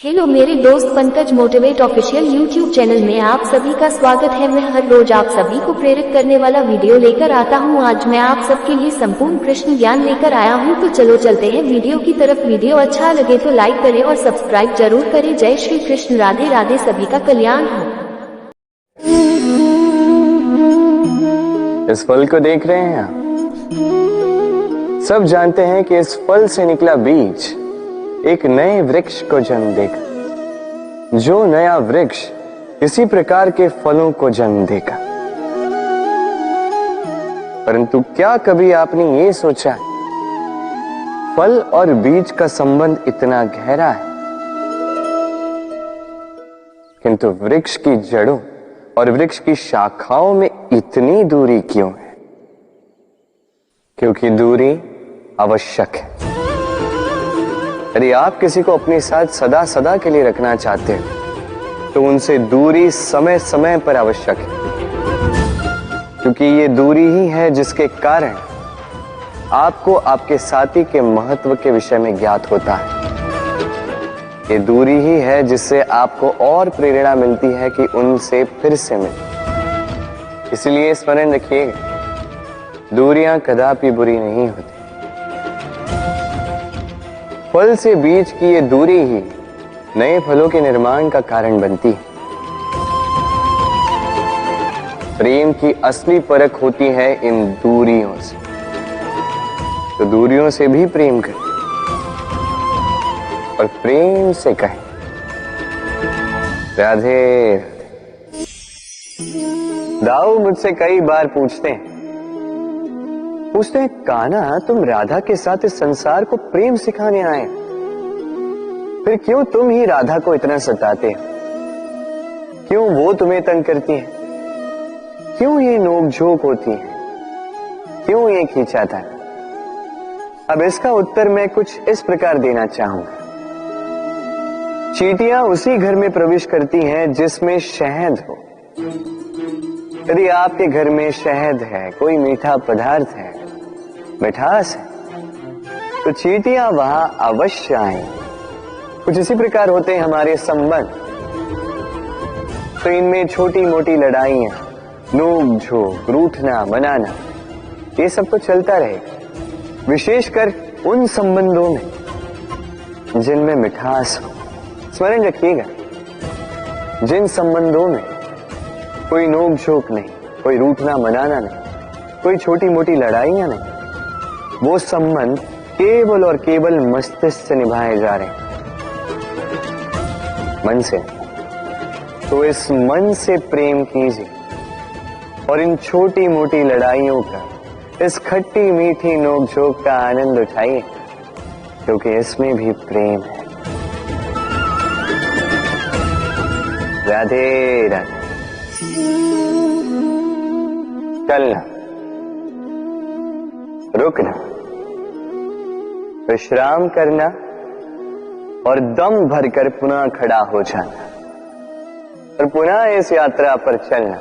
Hello मेरे दोस्त Pankaj motivate official YouTube channel में आप सभी का स्वागत है। मैं हर रोज आप सभी को प्रेरित करने वाला वीडियो लेकर आता हूं। आज मैं आप सबके लिए संपूर्ण कृष्ण ज्ञान लेकर आया हूं। तो चलो चलते हैं वीडियो की तरफ। वीडियो अच्छा लगे तो लाइक करें और सब्सक्राइब जरूर करें। जय श्री कृष्ण, राधे राधे, सभी का कल्याण हो। इस फल को देख रहे हैं आप? सब जानते हैं कि इस फल से निकला बीज एक नए वृक्ष को जन्म देगा। जो नया वृक्ष इसी प्रकार के फलों को जन्म देगा। परंतु क्या कभी आपने ये सोचा, फल और बीज का संबंध इतना गहरा है, किंतु वृक्ष की जड़ों और वृक्ष की शाखाओं में इतनी दूरी क्यों है? क्योंकि दूरी आवश्यक है। यदि आप किसी को अपने साथ सदा सदा के लिए रखना चाहते हैं तो उनसे दूरी समय समय पर आवश्यक है, क्योंकि ये दूरी ही है जिसके कारण आपको आपके साथी के महत्व के विषय में ज्ञात होता है। ये दूरी ही है जिससे आपको और प्रेरणा मिलती है कि उनसे फिर से मिले। इसलिए स्मरण रखिएगा, दूरियां कदापि बुरी नहीं होती। फल से बीज की ये दूरी ही नए फलों के निर्माण का कारण बनती है। प्रेम की असली परख होती है इन दूरियों से। तो दूरियों से भी प्रेम करें और प्रेम से कहें, राधे राधे। दाऊ मुझसे कई बार पूछते हैं, कान्हा तुम राधा के साथ इस संसार को प्रेम सिखाने आए, फिर क्यों तुम ही राधा को इतना सताते हो? क्यों वो तुम्हें तंग करती है? क्यों ये नोक-झोंक होती है? क्यों ये खींचाता है? अब इसका उत्तर मैं कुछ इस प्रकार देना चाहूंगा। चींटियां उसी घर में प्रवेश करती हैं जिसमें शहद हो। यदि आपके घर में शहद है, कोई मीठा पदार्थ है, मिठास है, तो चींटियां वहां अवश्य आएंगी। कुछ इसी प्रकार होते हैं हमारे संबंध। तो इनमें छोटी मोटी लड़ाइयां, नोक झोंक, रूठना मनाना, ये सब तो चलता रहेगा। विशेषकर उन संबंधों में जिनमें मिठास हो। स्मरण रखिएगा, जिन संबंधों में कोई नोक झोंक नहीं, कोई रूठना मनाना नहीं, कोई छोटी मोटी लड़ाइयां नहीं, वो संबंध केवल और केवल मस्तिष्क से निभाए जा रहे हैं, मन से। तो इस मन से प्रेम कीजिए और इन छोटी मोटी लड़ाइयों का, इस खट्टी मीठी नोक-झोंक का आनंद उठाइए, क्योंकि इसमें भी प्रेम है। राधे राधे। चलना, रुकना, विश्राम करना और दम भरकर पुनः खड़ा हो जाना और पुनः इस यात्रा पर चलना।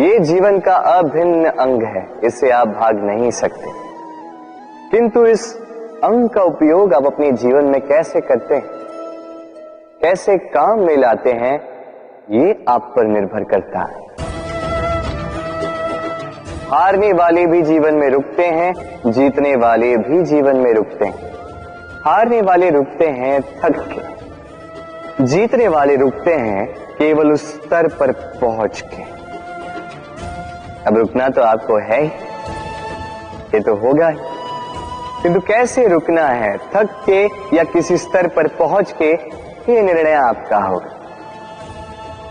ये जीवन का अभिन्न अंग है, इससे आप भाग नहीं सकते। किंतु इस अंग का उपयोग आप अपने जीवन में कैसे करते हैं, कैसे काम में लाते हैं, ये आप पर निर्भर करता है। हारने वाले भी जीवन में रुकते हैं, जीतने वाले भी जीवन में रुकते हैं। हारने वाले रुकते हैं थक के, जीतने वाले रुकते हैं केवल उस स्तर पर पहुंच के। अब रुकना तो आपको है ही, ये तो होगा ही, किंतु कैसे रुकना है, थक के या किसी स्तर पर पहुंच के, ये निर्णय आपका होगा।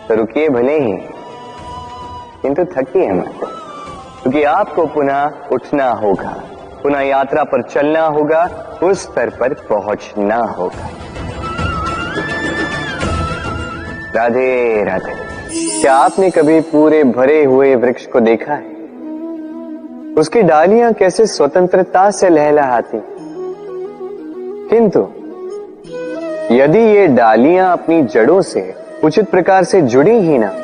तो रुकिए भले ही, किंतु थकिए मत, क्योंकि आपको पुनः उठना होगा, पुनः यात्रा पर चलना होगा, उस स्तर पर पहुंचना होगा। राधे राधे। क्या आपने कभी पूरे भरे हुए वृक्ष को देखा है? उसकी डालियां कैसे स्वतंत्रता से लहलहाती, किंतु यदि ये डालियां अपनी जड़ों से उचित प्रकार से जुड़ी ही ना,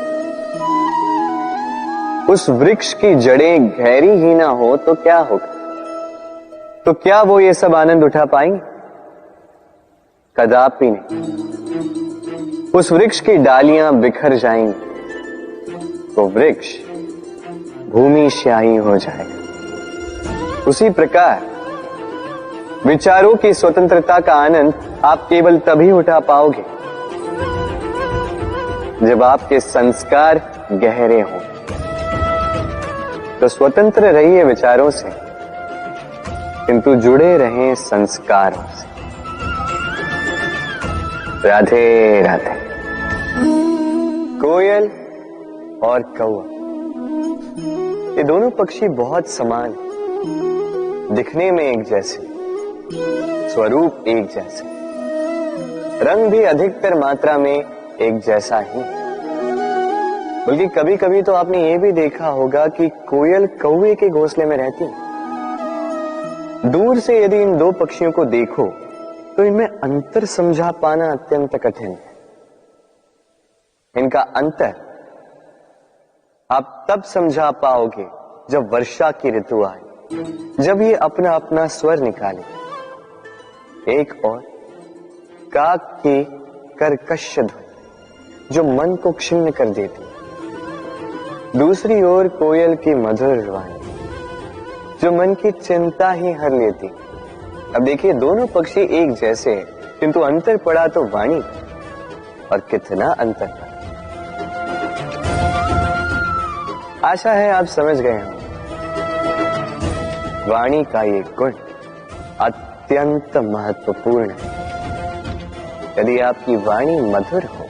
उस वृक्ष की जड़ें गहरी ही ना हो, तो क्या होगा? तो क्या वो ये सब आनंद उठा पाएंगे? कदापि नहीं। उस वृक्ष की डालियां बिखर जाएंगी तो वृक्ष भूमिशाही हो जाएगा। उसी प्रकार विचारों की स्वतंत्रता का आनंद आप केवल तभी उठा पाओगे जब आपके संस्कार गहरे हों। तो स्वतंत्र रहिए विचारों से, किंतु जुड़े रहें संस्कारों से। राधे राधे। कोयल और कौवा, ये दोनों पक्षी बहुत समान, दिखने में एक जैसे, स्वरूप एक जैसे, रंग भी अधिकतर मात्रा में एक जैसा ही। बल्कि कभी कभी तो आपने ये भी देखा होगा कि कोयल कौवे के घोंसले में रहती है। दूर से यदि इन दो पक्षियों को देखो तो इनमें अंतर समझा पाना अत्यंत कठिन है। इनका अंतर आप तब समझा पाओगे जब वर्षा की ऋतु आए, जब ये अपना अपना स्वर निकाले। एक और काक की कर्कश ध्वनि जो मन को क्षिण्ण कर देती, दूसरी ओर कोयल की मधुर वाणी जो मन की चिंता ही हर लेती। अब देखिए, दोनों पक्षी एक जैसे हैं, किंतु अंतर पड़ा तो वाणी, और कितना अंतर पड़ा। आशा है आप समझ गए हों। वाणी का ये गुण अत्यंत महत्वपूर्ण है। यदि आपकी वाणी मधुर हो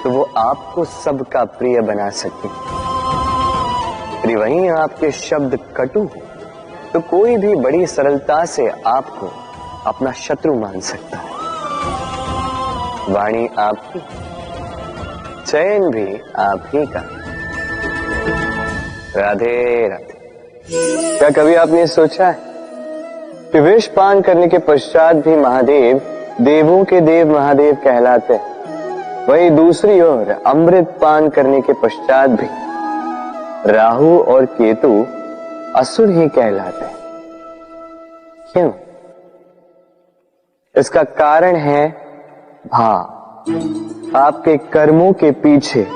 तो वो आपको सबका प्रिय बना सकती है। यदि वहीं आपके शब्द कटु हो तो कोई भी बड़ी सरलता से आपको अपना शत्रु मान सकता है। वाणी आपकी, चयन भी आप ही का। राधे राधे। क्या कभी आपने सोचा है कि विष पान करने के पश्चात भी महादेव देवों के देव महादेव कहलाते हैं, वहीं दूसरी ओर अमृत पान करने के पश्चात भी राहु और केतु असुर ही कहलाते हैं। क्यों? इसका कारण है भाव। आपके कर्मों के पीछे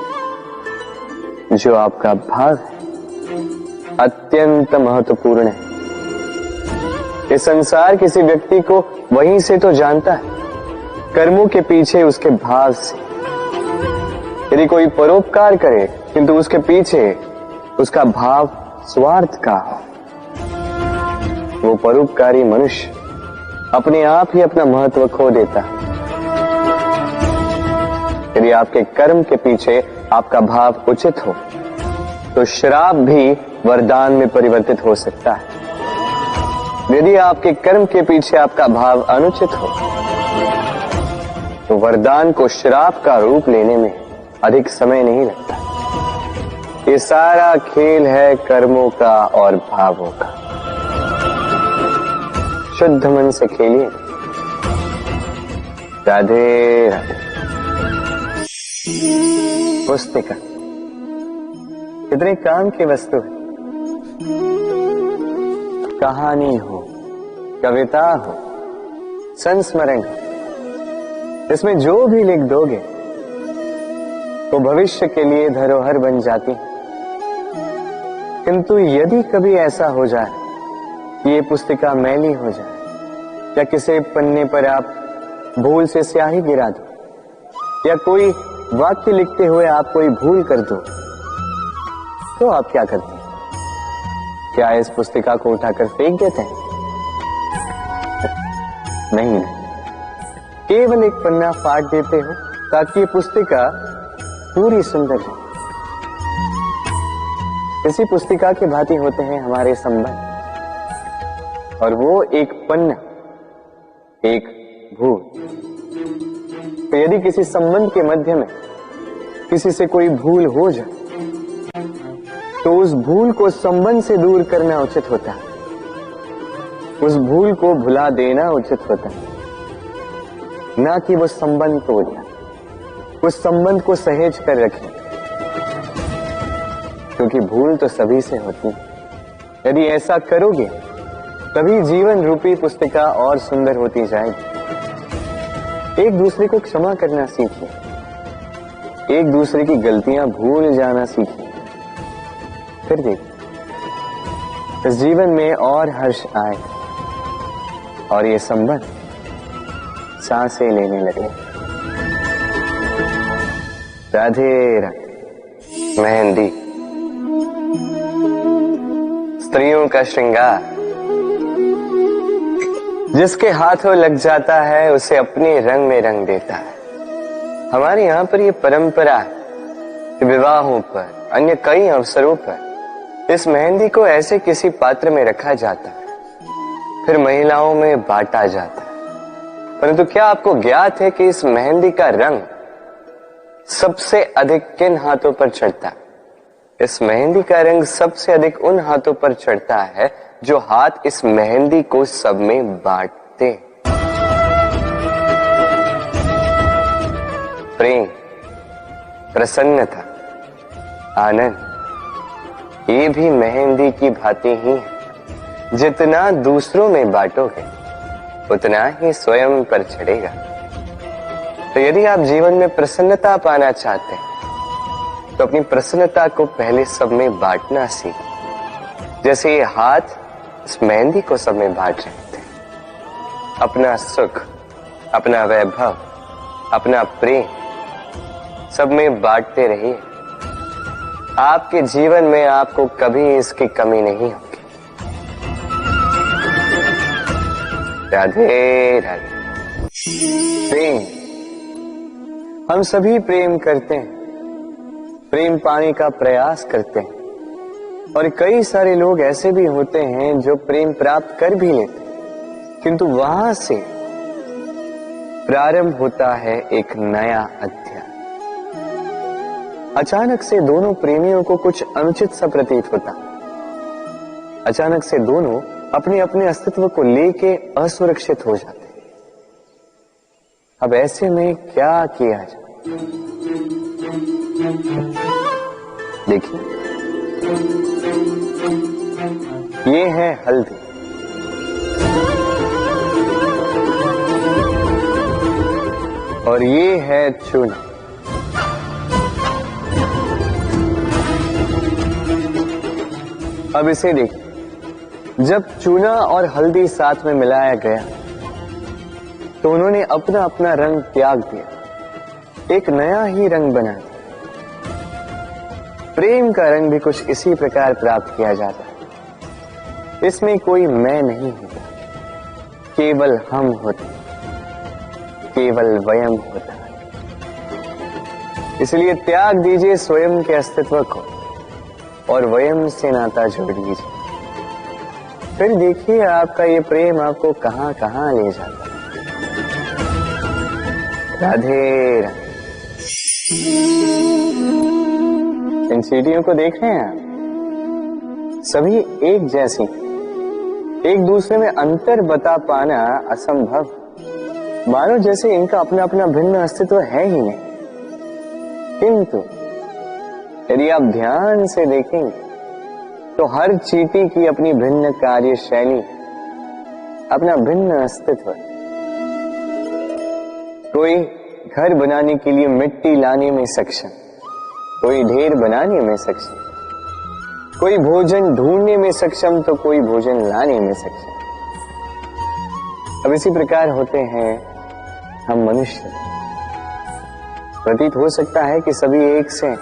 जो आपका भाव है अत्यंत महत्वपूर्ण है। ये संसार किसी व्यक्ति को वहीं से तो जानता है, कर्मों के पीछे उसके भाव से। यदि कोई परोपकार करे किंतु उसके पीछे उसका भाव स्वार्थ का हो, वो परोपकारी मनुष्य अपने आप ही अपना महत्व खो देता है। यदि आपके कर्म के पीछे आपका भाव उचित हो तो श्राप भी वरदान में परिवर्तित हो सकता है। यदि आपके कर्म के पीछे आपका भाव अनुचित हो तो वरदान को श्राप का रूप लेने में अधिक समय नहीं लगता। ये सारा खेल है कर्मों का और भावों का। शुद्ध मन से खेलिए। राधे राधे। पुस्तिका कितने काम की वस्तु है। कहानी हो, कविता हो, संस्मरण हो, इसमें जो भी लिख दोगे वो भविष्य के लिए धरोहर बन जाती है। किंतु यदि कभी ऐसा हो जाए कि ये पुस्तिका मैली हो जाए या किसी पन्ने पर आप भूल से स्याही गिरा दो या कोई वाक्य लिखते हुए आप कोई भूल कर दो, तो आप क्या करते हैं? क्या इस पुस्तिका को उठाकर फेंक देते हैं? नहीं, केवल एक पन्ना फाड़ देते हो ताकि ये पुस्तिका पूरी सुंदर हो। इसी पुस्तिका की भांति होते हैं हमारे संबंध, और वो एक पन्ना, एक भूल। तो यदि किसी संबंध के मध्य में किसी से कोई भूल हो जाए तो उस भूल को संबंध से दूर करना उचित होता है। उस भूल को भुला देना उचित होता है, ना कि वो संबंध तोड़ना। उस संबंध को सहेज कर रखें, क्योंकि भूल तो सभी से होती है। यदि ऐसा करोगे तभी जीवन रूपी पुस्तिका और सुंदर होती जाएगी। एक दूसरे को क्षमा करना सीखिए, एक दूसरे की गलतियां भूल जाना सीखिए। फिर देखिए इस जीवन में और हर्ष आए और ये संबंध सांसें लेने लगे। राधे राधे। मेहंदी स्त्रियों का श्रृंगार, जिसके हाथों लग जाता है उसे अपने रंग में रंग देता है। हमारे यहाँ पर यह परंपरा है कि विवाहों पर, अन्य कई अवसरों पर इस मेहंदी को ऐसे किसी पात्र में रखा जाता है, फिर महिलाओं में बांटा जाता है। परंतु क्या आपको ज्ञात है कि इस मेहंदी का रंग सबसे अधिक किन हाथों पर चढ़ता है? इस मेहंदी का रंग सबसे अधिक उन हाथों पर चढ़ता है जो हाथ इस मेहंदी को सब में बांटते। प्रेम, प्रसन्नता, आनंद, ये भी मेहंदी की भांति ही है। जितना दूसरों में बांटोगे उतना ही स्वयं पर चढ़ेगा। तो यदि आप जीवन में प्रसन्नता पाना चाहते हैं तो अपनी प्रसन्नता को पहले सब में बांटना सीखें। जैसे ये हाथ इस मेहंदी को सब में बांट रहे थे। अपना सुख, अपना वैभव, अपना प्रेम सब में बांटते रहिए। आपके जीवन में आपको कभी इसकी कमी नहीं होगी। राधे राधे। प्रेम, हम सभी प्रेम करते हैं, प्रेम पाने का प्रयास करते हैं, और कई सारे लोग ऐसे भी होते हैं जो प्रेम प्राप्त कर भी लेते हैं, किंतु वहां से प्रारंभ होता है एक नया अध्याय। अचानक से दोनों प्रेमियों को कुछ अनुचित सा प्रतीत होता। अचानक से दोनों अपने अपने अस्तित्व को लेके असुरक्षित हो जाते। अब ऐसे में क्या किया जाए? देखिए, ये है हल्दी, और ये है चूना। अब इसे देखिए, जब चूना और हल्दी साथ में मिलाया गया तो उन्होंने अपना अपना रंग त्याग दिया, एक नया ही रंग बना दिया। प्रेम का रंग भी कुछ इसी प्रकार प्राप्त किया जाता है। इसमें कोई मैं नहीं होता, केवल हम होते, केवल वयम होता है। इसलिए त्याग दीजिए स्वयं के अस्तित्व को और वयम से नाता जोड़ लीजिए। फिर देखिए आपका ये प्रेम आपको कहां कहां ले जाता है। राधे राधे। इन सीढ़ियों को देख रहे हैं आप? सभी एक जैसी, एक दूसरे में अंतर बता पाना असंभव, मानो जैसे इनका अपना अपना भिन्न अस्तित्व है ही नहीं। किंतु यदि आप ध्यान से देखेंगे तो हर चींटी की अपनी भिन्न कार्य शैली, अपना भिन्न अस्तित्व। कोई घर बनाने के लिए मिट्टी लाने में सक्षम, कोई ढेर बनाने में सक्षम, कोई भोजन ढूंढने में सक्षम तो कोई भोजन लाने में सक्षम। अब इसी प्रकार होते हैं हम मनुष्य। प्रतीत हो सकता है कि सभी एक से,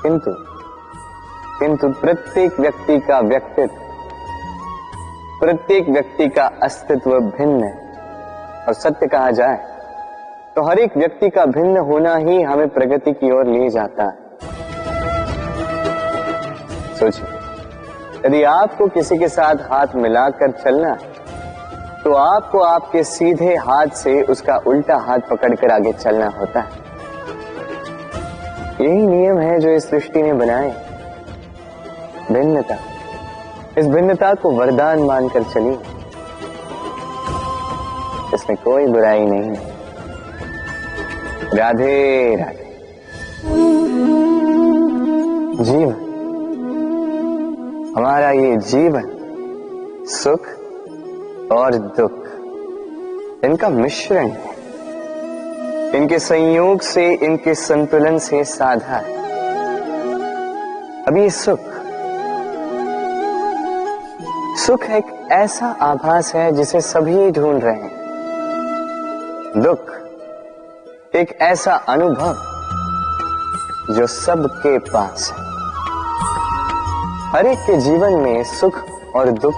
किंतु प्रत्येक व्यक्ति का व्यक्तित्व, प्रत्येक व्यक्ति का अस्तित्व भिन्न है। और सत्य कहा जाए तो हर एक व्यक्ति का भिन्न होना ही हमें प्रगति की ओर ले जाता है। सोचिए, यदि आपको किसी के साथ हाथ मिलाकर चलना है तो आपको आपके सीधे हाथ से उसका उल्टा हाथ पकड़कर आगे चलना होता है। यही नियम है जो इस सृष्टि ने बनाए। भिन्नता, इस भिन्नता को वरदान मानकर चलिए, इसमें कोई बुराई नहीं है। राधे राधे। जीवन, हमारा ये जीवन सुख और दुख, इनका मिश्रण है, इनके संयोग से, इनके संतुलन से साधा है। अभी सुख एक ऐसा आभास है जिसे सभी ढूंढ रहे हैं। दुख एक ऐसा अनुभव जो सबके पास है। हर एक के जीवन में सुख और दुख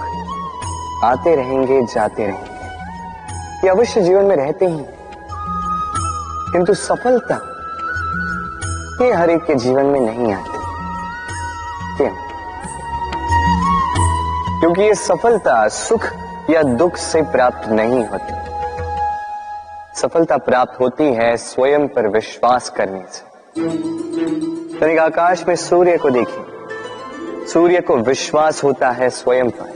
आते रहेंगे, जाते रहेंगे, ये अवश्य जीवन में रहते ही, किंतु सफलता ये हर एक के जीवन में नहीं आती। क्यों? क्योंकि ये सफलता सुख या दुख से प्राप्त नहीं होती। सफलता प्राप्त होती है स्वयं पर विश्वास करने से। तनिक आकाश में सूर्य को देखिए, सूर्य को विश्वास होता है स्वयं पर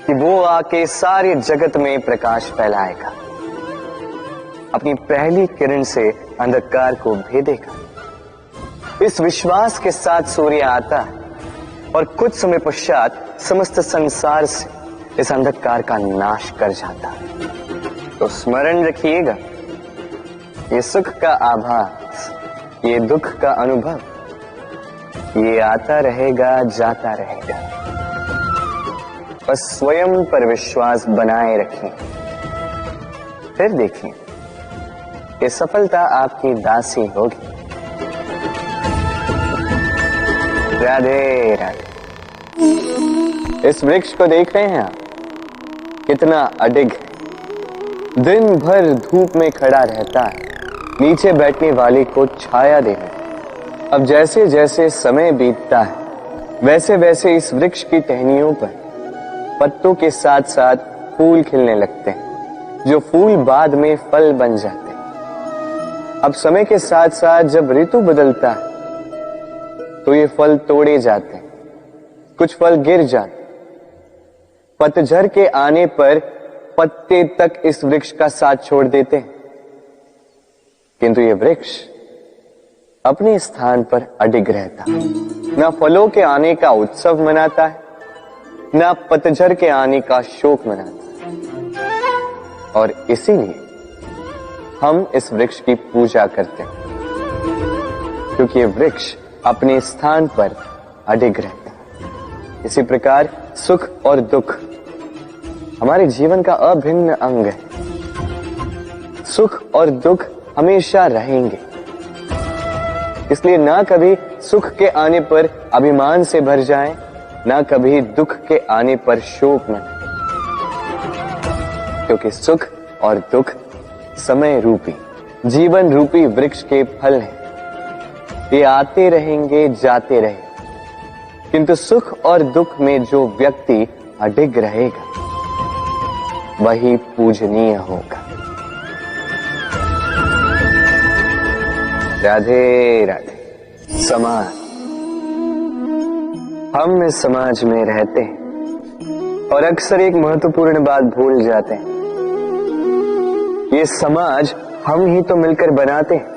कि वो आके सारे जगत में प्रकाश फैलाएगा, अपनी पहली किरण से अंधकार को भेदेगा। इस विश्वास के साथ सूर्य आता है और कुछ समय पश्चात समस्त संसार से इस अंधकार का नाश कर जाता है। तो स्मरण रखिएगा, ये सुख का आभास, ये दुख का अनुभव, ये आता रहेगा, जाता रहेगा। बस स्वयं पर विश्वास बनाए रखें, फिर देखें ये सफलता आपकी दासी होगी। राधे राधे। इस वृक्ष को देख रहे हैं आप, कितना अडिग है। दिन भर धूप में खड़ा रहता है, नीचे बैठने वाले को छाया देने। अब जैसे जैसे समय बीतता है, वैसे वैसे इस वृक्ष की टहनियों पर पत्तों के साथ साथ फूल खिलने लगते हैं, जो फूल बाद में फल बन जाते हैं। अब समय के साथ साथ जब ऋतु बदलता है तो ये फल तोड़े जाते हैं, कुछ फल गिर जाते। पतझड़ के आने पर पत्ते तक इस वृक्ष का साथ छोड़ देते हैं, किंतु ये वृक्ष अपने स्थान पर अडिग रहता है। ना फलों के आने का उत्सव मनाता है, ना पतझड़ के आने का शोक मनाता है। और इसीलिए हम इस वृक्ष की पूजा करते हैं, क्योंकि ये वृक्ष अपने स्थान पर अडिग रहता है। इसी प्रकार सुख और दुख हमारे जीवन का अभिन्न अंग है। सुख और दुख हमेशा रहेंगे, इसलिए ना कभी सुख के आने पर अभिमान से भर जाएं, ना कभी दुख के आने पर शोक मनाएं, क्योंकि सुख और दुख समय रूपी, जीवन रूपी वृक्ष के फल हैं। ये आते रहेंगे, जाते रहेंगे, किंतु सुख और दुख में जो व्यक्ति अडिग रहेगा वही पूजनीय होगा। राधे राधे। समाज, हम इस समाज में रहते हैं और अक्सर एक महत्वपूर्ण बात भूल जाते हैं। ये समाज हम ही तो मिलकर बनाते हैं।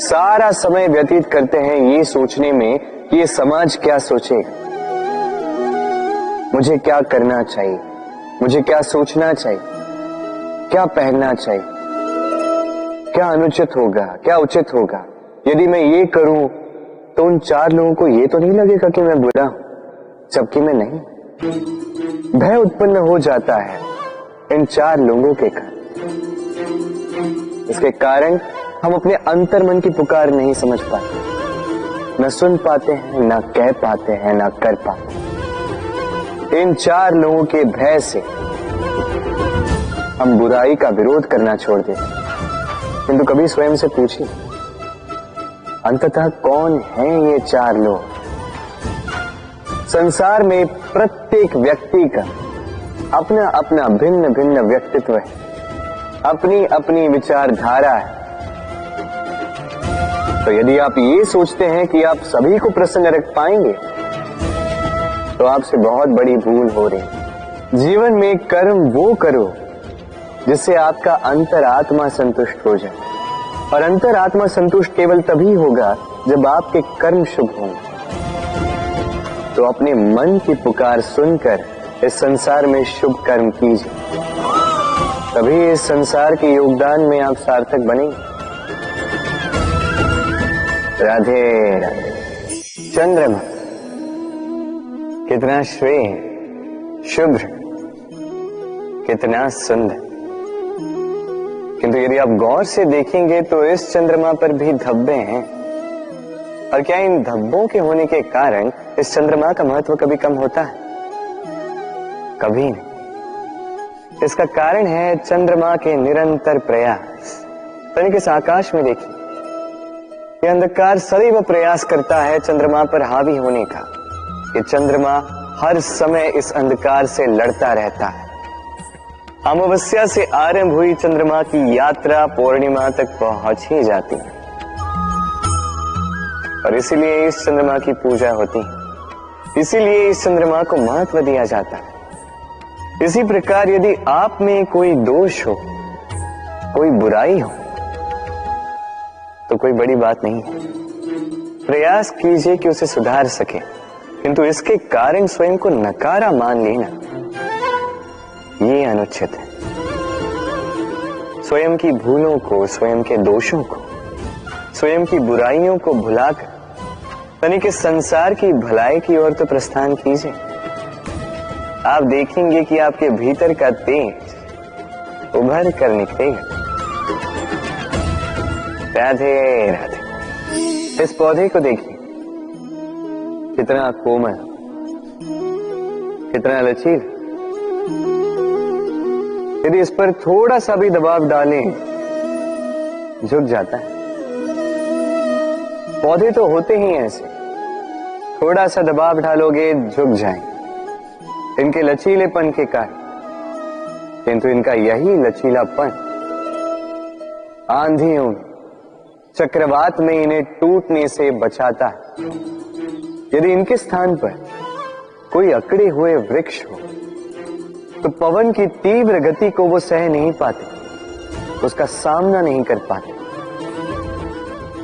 सारा समय व्यतीत करते हैं ये सोचने में कि ये समाज क्या सोचेगा, मुझे क्या करना चाहिए, मुझे क्या सोचना चाहिए, क्या पहनना चाहिए, क्या अनुचित होगा, क्या उचित होगा। यदि मैं ये करूं तो उन चार लोगों को ये तो नहीं लगेगा कि मैं बुरा हूं, जबकि मैं नहीं। भय उत्पन्न हो जाता है इन चार लोगों के कारण। इसके कारण हम अपने अंतर मन की पुकार नहीं समझ पाते, न सुन पाते हैं, न कह पाते हैं, न कर पाते। इन चार लोगों के भय से हम बुराई का विरोध करना छोड़ देते। किंतु कभी स्वयं से पूछिए, अंततः कौन हैं ये चार लोग? संसार में प्रत्येक व्यक्ति का अपना अपना भिन्न भिन्न व्यक्तित्व है, अपनी अपनी विचारधारा है। तो यदि आप ये सोचते हैं कि आप सभी को प्रसन्न रख पाएंगे तो आपसे बहुत बड़ी भूल हो रही है। जीवन में कर्म वो करो जिससे आपका अंतरात्मा संतुष्ट हो जाए, और अंतरात्मा संतुष्ट केवल तभी होगा जब आपके कर्म शुभ होंगे। तो अपने मन की पुकार सुनकर इस संसार में शुभ कर्म कीजिए, तभी इस संसार के योगदान में आप सार्थक बनेंगे। राधे राधे। चंद्रमा कितना श्रेय, शुभ्र, कितना सुंदर, किंतु यदि आप गौर से देखेंगे तो इस चंद्रमा पर भी धब्बे हैं। और क्या इन धब्बों के होने के कारण इस चंद्रमा का महत्व कभी कम होता है? कभी नहीं। इसका कारण है चंद्रमा के निरंतर प्रयास। तनिक इस आकाश में देखिए, यह अंधकार सदैव प्रयास करता है चंद्रमा पर हावी होने का। ये चंद्रमा हर समय इस अंधकार से लड़ता रहता है। अमावस्या से आरंभ हुई चंद्रमा की यात्रा पूर्णिमा तक पहुंच ही जाती है, और इसीलिए इस चंद्रमा की पूजा होती है, इसीलिए इस चंद्रमा को महत्व दिया जाता है। इसी प्रकार यदि आप में कोई दोष हो, कोई बुराई हो, तो कोई बड़ी बात नहीं है। प्रयास कीजिए कि उसे सुधार सके, किंतु इसके कारण स्वयं को नकारा मान लेना, ये अनुचित है। स्वयं की भूलों को, स्वयं के दोषों को, स्वयं की बुराइयों को भुलाकर तनिक इस संसार की भलाई की ओर तो प्रस्थान कीजिए। आप देखेंगे कि आपके भीतर का तेज उभर कर निकलेगा। राधे राधे। इस पौधे को देखिए, कितना कोमल, कितना लचील। यदि इस पर थोड़ा सा भी दबाव डालें, झुक जाता है। पौधे तो होते ही ऐसे, थोड़ा सा दबाव डालोगे झुक जाएंगे इनके लचीलेपन के कारण। किंतु इनका यही लचीलापन आंधियों में, चक्रवात में इन्हें टूटने से बचाता है। यदि इनके स्थान पर कोई अकड़े हुए वृक्ष हो तो पवन की तीव्र गति को वो सह नहीं पाते, उसका सामना नहीं कर पाते,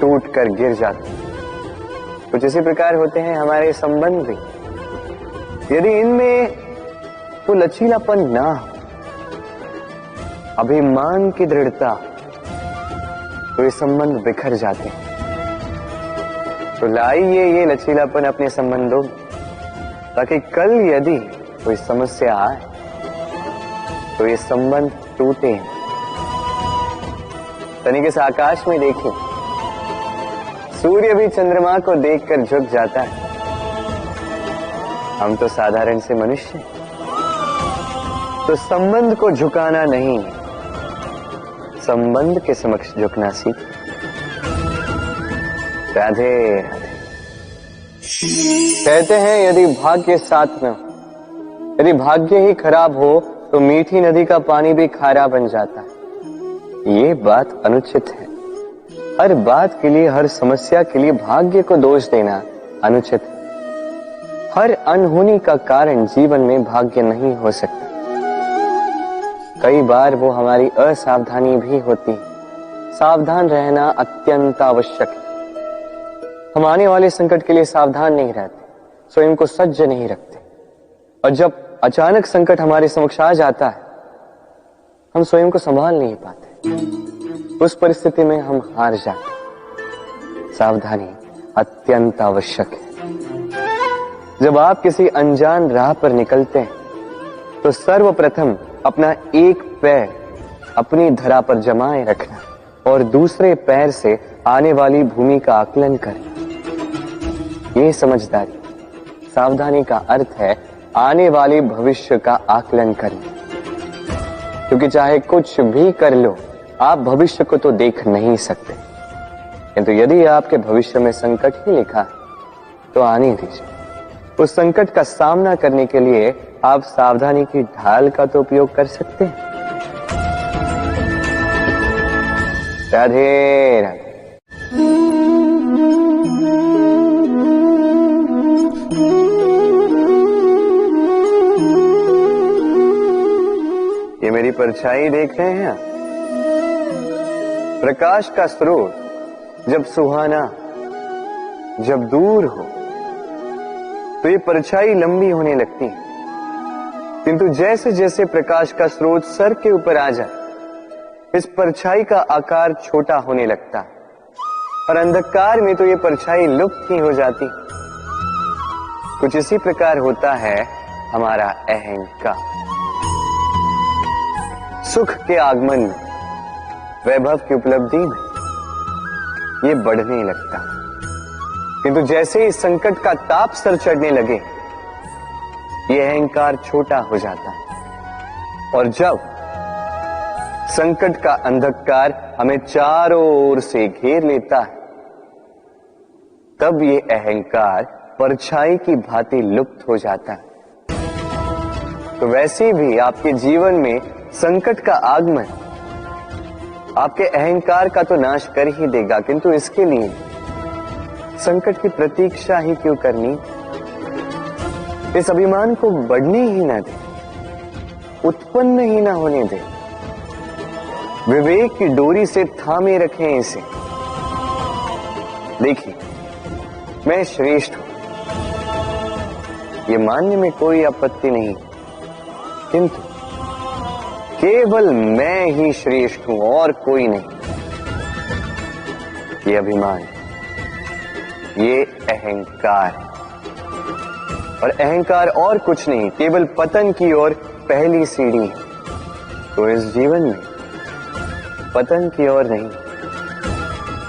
टूट कर गिर जाते। कुछ इसी प्रकार होते हैं हमारे संबंध भी। यदि इनमें तो लचीलापन ना हो, अभिमान की दृढ़ता, तो ये संबंध बिखर जाते हैं। तो लाइए ये लचीलापन अपने संबंधों में, ताकि कल यदि कोई समस्या आए तो ये संबंध टूटे। तनिक इस आकाश में देखिए, सूर्य भी चंद्रमा को देखकर झुक जाता है। हम तो साधारण से मनुष्य हैं, तो संबंध को झुकाना नहीं, संबंध के समक्ष झुकना सीख। राधे राधे। कहते हैं यदि भाग्य साथ में हो, यदि भाग्य ही खराब हो तो मीठी नदी का पानी भी खारा बन जाता है। ये बात अनुचित है। हर बात के लिए, हर समस्या के लिए भाग्य को दोष देना अनुचित है। हर अनहोनी का कारण जीवन में भाग्य नहीं हो सकता। कई बार वो हमारी असावधानी भी होती है। सावधान रहना अत्यंत आवश्यक है। हम आने वाले संकट के लिए सावधान नहीं रहते, स्वयं को सज्ज नहीं रखते, और जब अचानक संकट हमारे समक्ष आ जाता है, हम स्वयं को संभाल नहीं पाते। उस परिस्थिति में हम हार जाते। सावधानी अत्यंत आवश्यक है। जब आप किसी अनजान राह पर निकलते हैं तो सर्वप्रथम अपना एक पैर अपनी धरा पर जमाए रखना और दूसरे पैर से आने वाली भूमि का आकलन करना, ये समझदारी। सावधानी का अर्थ है आने वाले भविष्य का आकलन करना, क्योंकि चाहे कुछ भी कर लो, आप भविष्य को तो देख नहीं सकते। किंतु यदि आपके भविष्य में संकट ही लिखा तो आने दीजिए। उस संकट का सामना करने के लिए आप सावधानी की ढाल का तो उपयोग कर सकते हैं। राधे राधे। ये मेरी परछाई देख रहे हैं आप? प्रकाश का स्रोत जब सुहाना, जब दूर हो, तो ये परछाई लंबी होने लगती है। किंतु जैसे जैसे प्रकाश का स्रोत सर के ऊपर आ जाए, इस परछाई का आकार छोटा होने लगता और अंधकार में तो ये परछाई लुप्त ही हो जाती। कुछ इसी प्रकार होता है हमारा अहंकार। सुख के आगमन में, वैभव की उपलब्धि में ये बढ़ने लगता, किंतु जैसे ही संकट का ताप सर चढ़ने लगे ये अहंकार छोटा हो जाता। और जब संकट का अंधकार हमें चारों ओर से घेर लेता है तब ये अहंकार परछाई की भांति लुप्त हो जाता है। तो वैसे भी आपके जीवन में संकट का आगमन आपके अहंकार का तो नाश कर ही देगा, किंतु इसके लिए संकट की प्रतीक्षा ही क्यों करनी। इस अभिमान को बढ़ने ही ना दे, उत्पन्न ही ना होने दे। विवेक की डोरी से थामे रखें इसे। देखिए, मैं श्रेष्ठ हूं, ये मानने में कोई आपत्ति नहीं, किंतु केवल मैं ही श्रेष्ठ हूं और कोई नहीं। ये अभिमान, ये अहंकार है। और अहंकार और कुछ नहीं, केवल पतन की ओर पहली सीढ़ी है। तो इस जीवन में पतन की ओर नहीं,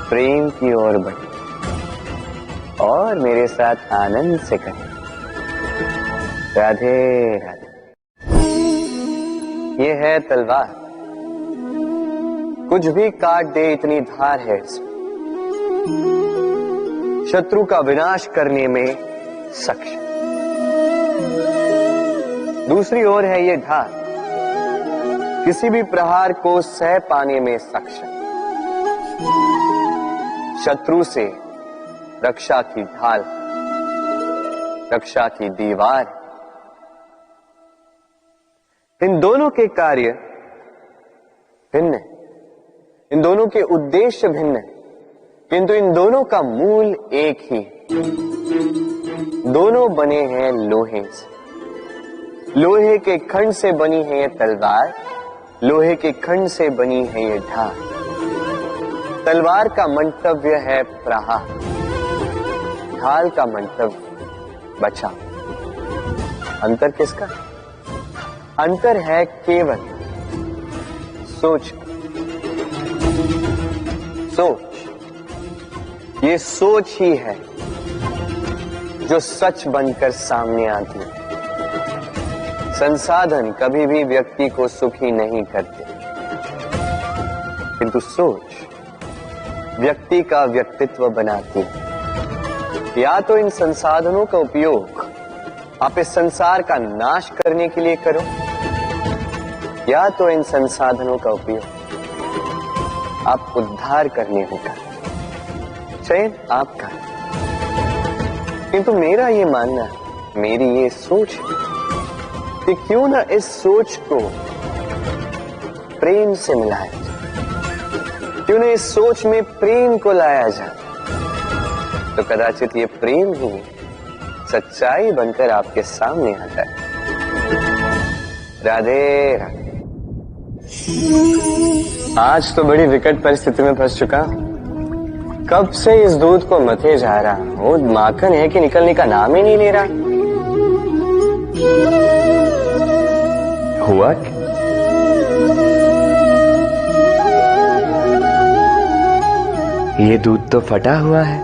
प्रेम की ओर बढ़े और मेरे साथ आनंद से करें। राधे राधे। ये है तलवार, कुछ भी काट दे इतनी धार है इसमें, शत्रु का विनाश करने में सक्षम। दूसरी ओर है ये ढाल, किसी भी प्रहार को सह पाने में सक्षम। शत्रु से रक्षा की ढाल, रक्षा की दीवार। इन दोनों के कार्य भिन्न है, इन दोनों के उद्देश्य भिन्न है, किंतु इन दोनों का मूल एक ही है। दोनों बने हैं लोहे से। लोहे के खंड से बनी है ये तलवार, लोहे के खंड से बनी है ये ढाल। तलवार का मंतव्य है प्रहार, ढाल का मंतव्य बचाव। अंतर किसका? अंतर है केवल सोच। सोच, ये सोच ही है जो सच बनकर सामने आती है। संसाधन कभी भी व्यक्ति को सुखी नहीं करते, किंतु सोच व्यक्ति का व्यक्तित्व बनाती है। या तो इन संसाधनों का उपयोग आप इस संसार का नाश करने के लिए करो, या तो इन संसाधनों का उपयोग आप उद्धार करने में करो। चयन आपका, किंतु मेरा ये मानना है, मेरी ये सोच है कि क्यों ना इस सोच को प्रेम से मिलाया जाए, क्यों ना इस सोच में प्रेम को लाया जाए, तो कदाचित ये प्रेम ही सच्चाई बनकर आपके सामने आ जाए। राधे राधे। आज तो बड़ी विकट परिस्थिति में फंस चुका हूं। कब से इस दूध को मथे जा रहा हूं, माखन है कि निकलने का नाम ही नहीं ले रहा। हुआ क्या? ये दूध तो फटा हुआ है,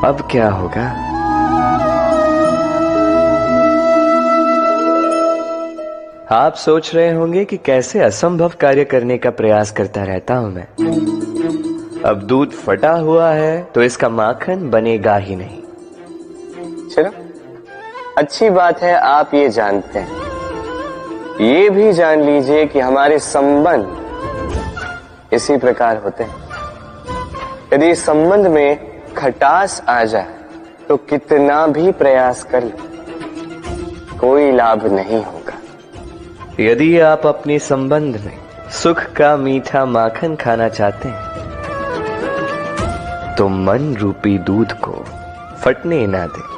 अब क्या होगा? आप सोच रहे होंगे कि कैसे असंभव कार्य करने का प्रयास करता रहता हूं मैं। अब दूध फटा हुआ है तो इसका माखन बनेगा ही नहीं। चलो, अच्छी बात है आप ये जानते हैं। ये भी जान लीजिए कि हमारे संबंध इसी प्रकार होते हैं। यदि इस संबंध में खटास आ जाए तो कितना भी प्रयास कर ले, कोई लाभ नहीं होगा। यदि आप अपने संबंध में सुख का मीठा माखन खाना चाहते हैं तो मन रूपी दूध को फटने ना दें।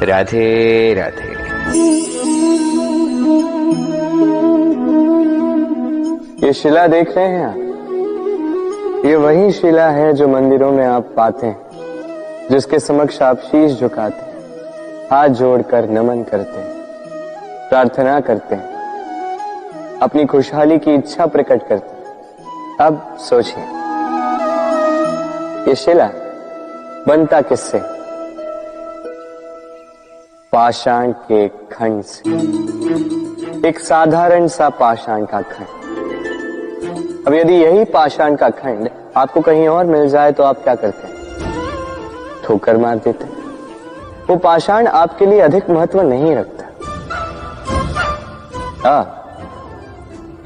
राधे राधे। ये शिला देख रहे हैं आप, ये वही शिला है जो मंदिरों में आप पाते हैं, जिसके समक्ष आप शीश झुकाते हैं, हाथ जोड़कर नमन करते हैं, प्रार्थना करते हैं, अपनी खुशहाली की इच्छा प्रकट करते हैं। अब सोचिए, ये शिला बनता किससे? पाषाण के खंड से, एक साधारण सा पाषाण का खंड। अब यदि यही पाषाण का खंड आपको कहीं और मिल जाए तो आप क्या करते हैं? ठोकर मार देते हैं। वो पाषाण आपके लिए अधिक महत्व नहीं रखता।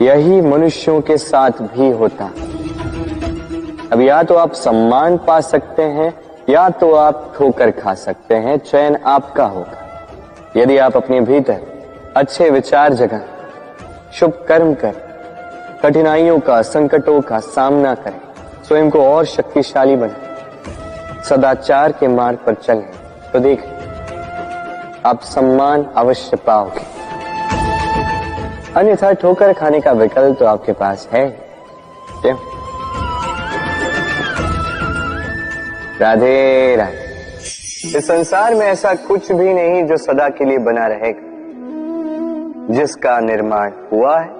यही मनुष्यों के साथ भी होता। अब या तो आप सम्मान पा सकते हैं या तो आप ठोकर खा सकते हैं। चयन आपका होगा। यदि आप अपने भीतर अच्छे विचार जगाएं, शुभ कर्म करें, कठिनाइयों का, संकटों का सामना करें, स्वयं को और शक्तिशाली बनाएं, सदाचार के मार्ग पर चलें, तो देखिए आप सम्मान अवश्य पाओगे। अन्यथा ठोकर खाने का विकल्प तो आपके पास है। क्यों? राधे राधे। इस संसार में ऐसा कुछ भी नहीं जो सदा के लिए बना रहेगा। जिसका निर्माण हुआ है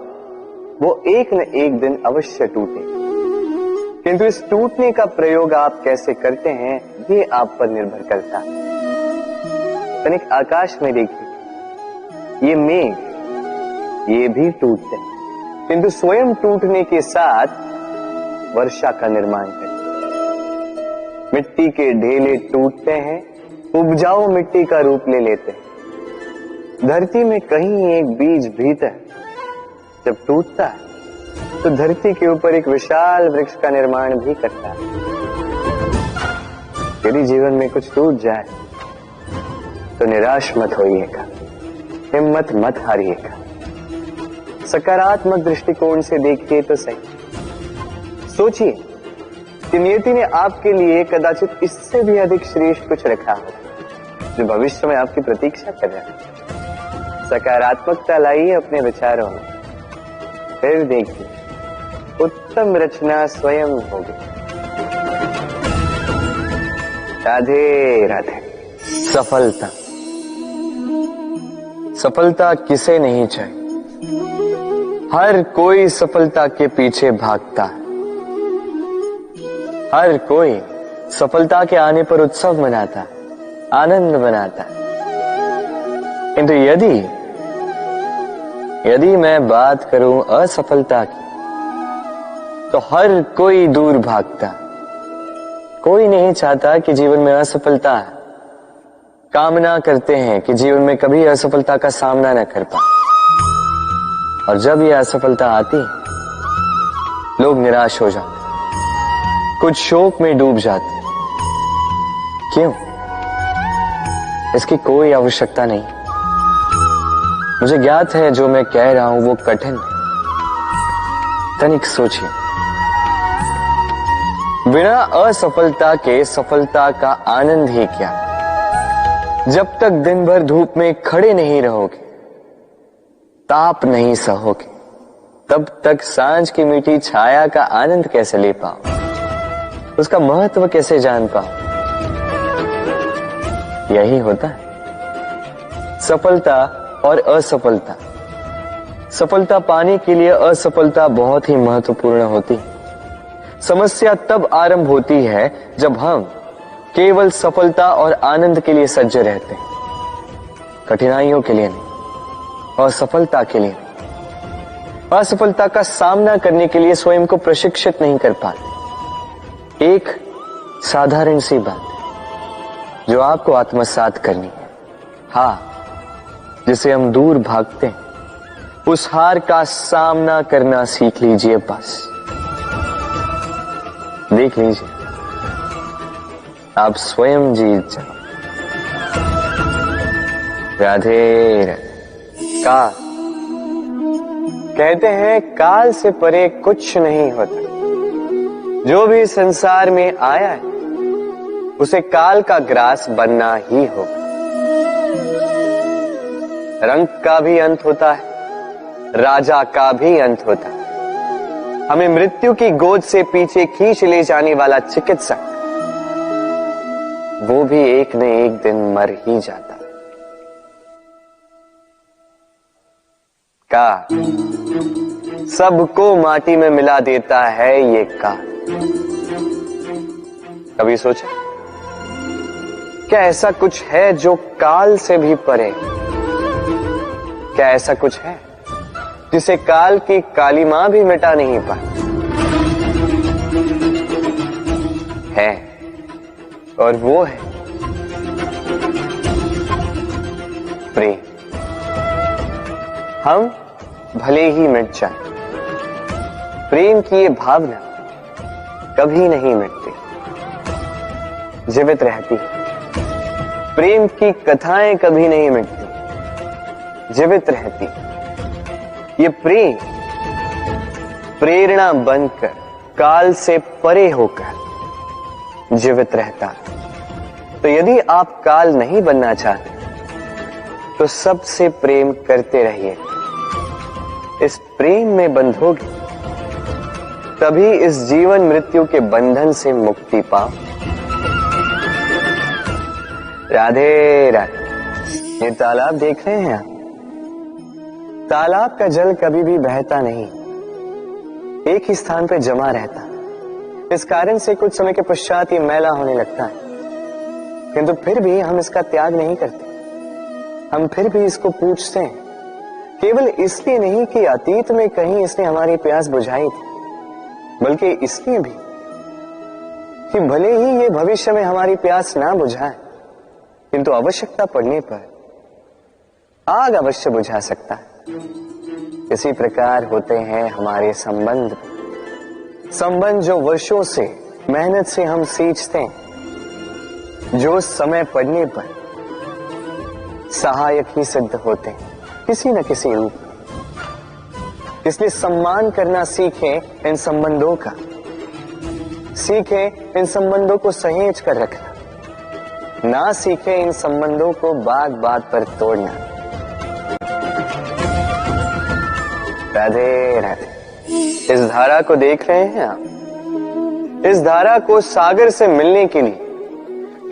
वो एक न एक दिन अवश्य टूटेगा, किंतु इस टूटने का प्रयोग आप कैसे करते हैं ये आप पर निर्भर करता है। तनिक आकाश में देखिए, ये मेघ ये भी टूटते हैं, किंतु स्वयं टूटने के साथ वर्षा का निर्माण करते हैं। मिट्टी के ढेले टूटते हैं, उपजाऊ मिट्टी का रूप ले लेते हैं। धरती में कहीं एक बीज भीतर जब टूटता है तो धरती के ऊपर एक विशाल वृक्ष का निर्माण भी करता है। यदि जीवन में कुछ टूट जाए तो निराश मत होइएगा, हिम्मत मत हारिएगा। सकारात्मक दृष्टिकोण से देखिए तो सही। सोचिए कि नियति ने आपके लिए कदाचित इससे भी अधिक श्रेष्ठ कुछ रखा हो जो भविष्य में आपकी प्रतीक्षा कर रहा है। सकारात्मकता लाइए अपने विचारों में, फिर देखिए उत्तम रचना स्वयं होगी। राधे राधे। सफलता, सफलता किसे नहीं चाहिए? हर कोई सफलता के पीछे भागता है। हर कोई सफलता के आने पर उत्सव मनाता है, आनंद मनाता है। किंतु यदि मैं बात करूं असफलता की, तो हर कोई दूर भागता। कोई नहीं चाहता कि जीवन में असफलता है। कामना करते हैं कि जीवन में कभी असफलता का सामना न कर पाए। और जब यह असफलता आती है लोग निराश हो जाते, कुछ शोक में डूब जाते। क्यों? इसकी कोई आवश्यकता नहीं। मुझे ज्ञात है जो मैं कह रहा हूं वो कठिन है। तनिक सोचिए, बिना असफलता के सफलता का आनंद ही क्या? जब तक दिन भर धूप में खड़े नहीं रहोगे, ताप नहीं सहोगे, तब तक सांझ की मीठी छाया का आनंद कैसे ले पाओ? उसका महत्व कैसे जान पाओ? यही होता है सफलता और असफलता। सफलता पाने के लिए असफलता बहुत ही महत्वपूर्ण होती है। समस्या तब आरंभ होती है जब हम केवल सफलता और आनंद के लिए सज्ज रहते हैं, कठिनाइयों के लिए नहीं, असफलता के लिए नहीं। असफलता का सामना करने के लिए स्वयं को प्रशिक्षित नहीं कर पाते। एक साधारण सी बात है जो आपको आत्मसात करनी है। हार जिसे हम दूर भागते हैं, उस हार का सामना करना सीख लीजिए। बस देख लीजिए आप स्वयं जीत जाओ। राधे राधे। काल, कहते हैं काल से परे कुछ नहीं होता। जो भी संसार में आया है उसे काल का ग्रास बनना ही होगा। रंग का भी अंत होता है, राजा का भी अंत होता है, हमें मृत्यु की गोद से पीछे खींच ले जाने वाला चिकित्सक, वो भी एक न एक दिन मर ही जाता। का सबको माटी में मिला देता है ये काल। कभी सोचा क्या ऐसा कुछ है जो काल से भी परे? क्या ऐसा कुछ है जिसे काल की काली मां भी मिटा नहीं पाती? है, और वो है प्रेम। हम भले ही मिट जाए, प्रेम की ये भावना कभी नहीं मिटती, जीवित रहती है। प्रेम की कथाएं कभी नहीं मिटती, जीवित रहती। ये प्रेम प्रेरणा बनकर काल से परे होकर जीवित रहता। तो यदि आप काल नहीं बनना चाहते तो सबसे प्रेम करते रहिए। इस प्रेम में बंधोगे तभी इस जीवन मृत्यु के बंधन से मुक्ति पाओ। राधे राधे। ये तालाब देख रहे हैं आप? तालाब का जल कभी भी बहता नहीं, एक ही स्थान पर जमा रहता। इस कारण से कुछ समय के पश्चात ये मैला होने लगता है, किंतु फिर भी हम इसका त्याग नहीं करते। हम फिर भी इसको पूछते हैं, केवल इसलिए नहीं कि अतीत में कहीं इसने हमारी प्यास बुझाई थी, बल्कि इसलिए भी कि भले ही ये भविष्य में हमारी प्यास ना बुझाए, किंतु आवश्यकता पड़ने पर आग अवश्य बुझा सकता है। इसी प्रकार होते हैं हमारे संबंध जो वर्षों से मेहनत से हम सींचते हैं, जो समय पड़ने पर सहायक ही सिद्ध होते हैं किसी न किसी रूप में। इसलिए सम्मान करना सीखें इन संबंधों का, सीखें इन संबंधों को सहेज कर रखना, ना सीखें इन संबंधों को बात बात पर तोड़ना। राधे राधे। इस धारा को देख रहे हैं आप? इस धारा को सागर से मिलने के लिए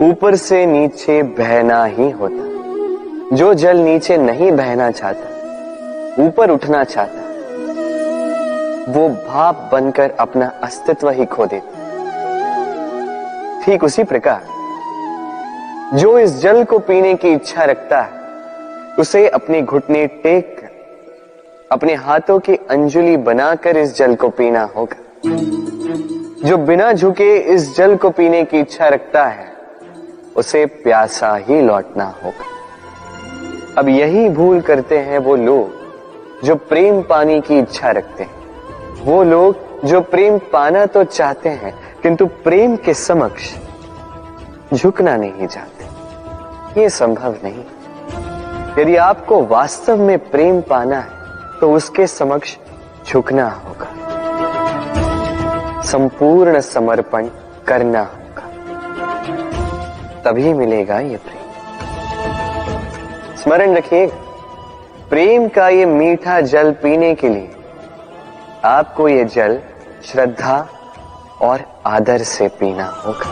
ऊपर से नीचे बहना ही होता। जो जल नीचे नहीं बहना चाहता, ऊपर उठना चाहता, वो भाप बनकर अपना अस्तित्व ही खो देता। ठीक उसी प्रकार जो इस जल को पीने की इच्छा रखता है, उसे अपने घुटने टेक कर अपने हाथों की अंजुली बनाकर इस जल को पीना होगा। जो बिना झुके इस जल को पीने की इच्छा रखता है, उसे प्यासा ही लौटना होगा। अब यही भूल करते हैं वो लोग जो प्रेम पाने की इच्छा रखते हैं, वो लोग जो प्रेम पाना तो चाहते हैं किंतु प्रेम के समक्ष झुकना नहीं चाहते। ये संभव नहीं। यदि आपको वास्तव में प्रेम पाना है तो उसके समक्ष झुकना होगा, संपूर्ण समर्पण करना होगा, तभी मिलेगा ये प्रेम। स्मरण रखिएगा, प्रेम का ये मीठा जल पीने के लिए आपको ये जल श्रद्धा और आदर से पीना होगा।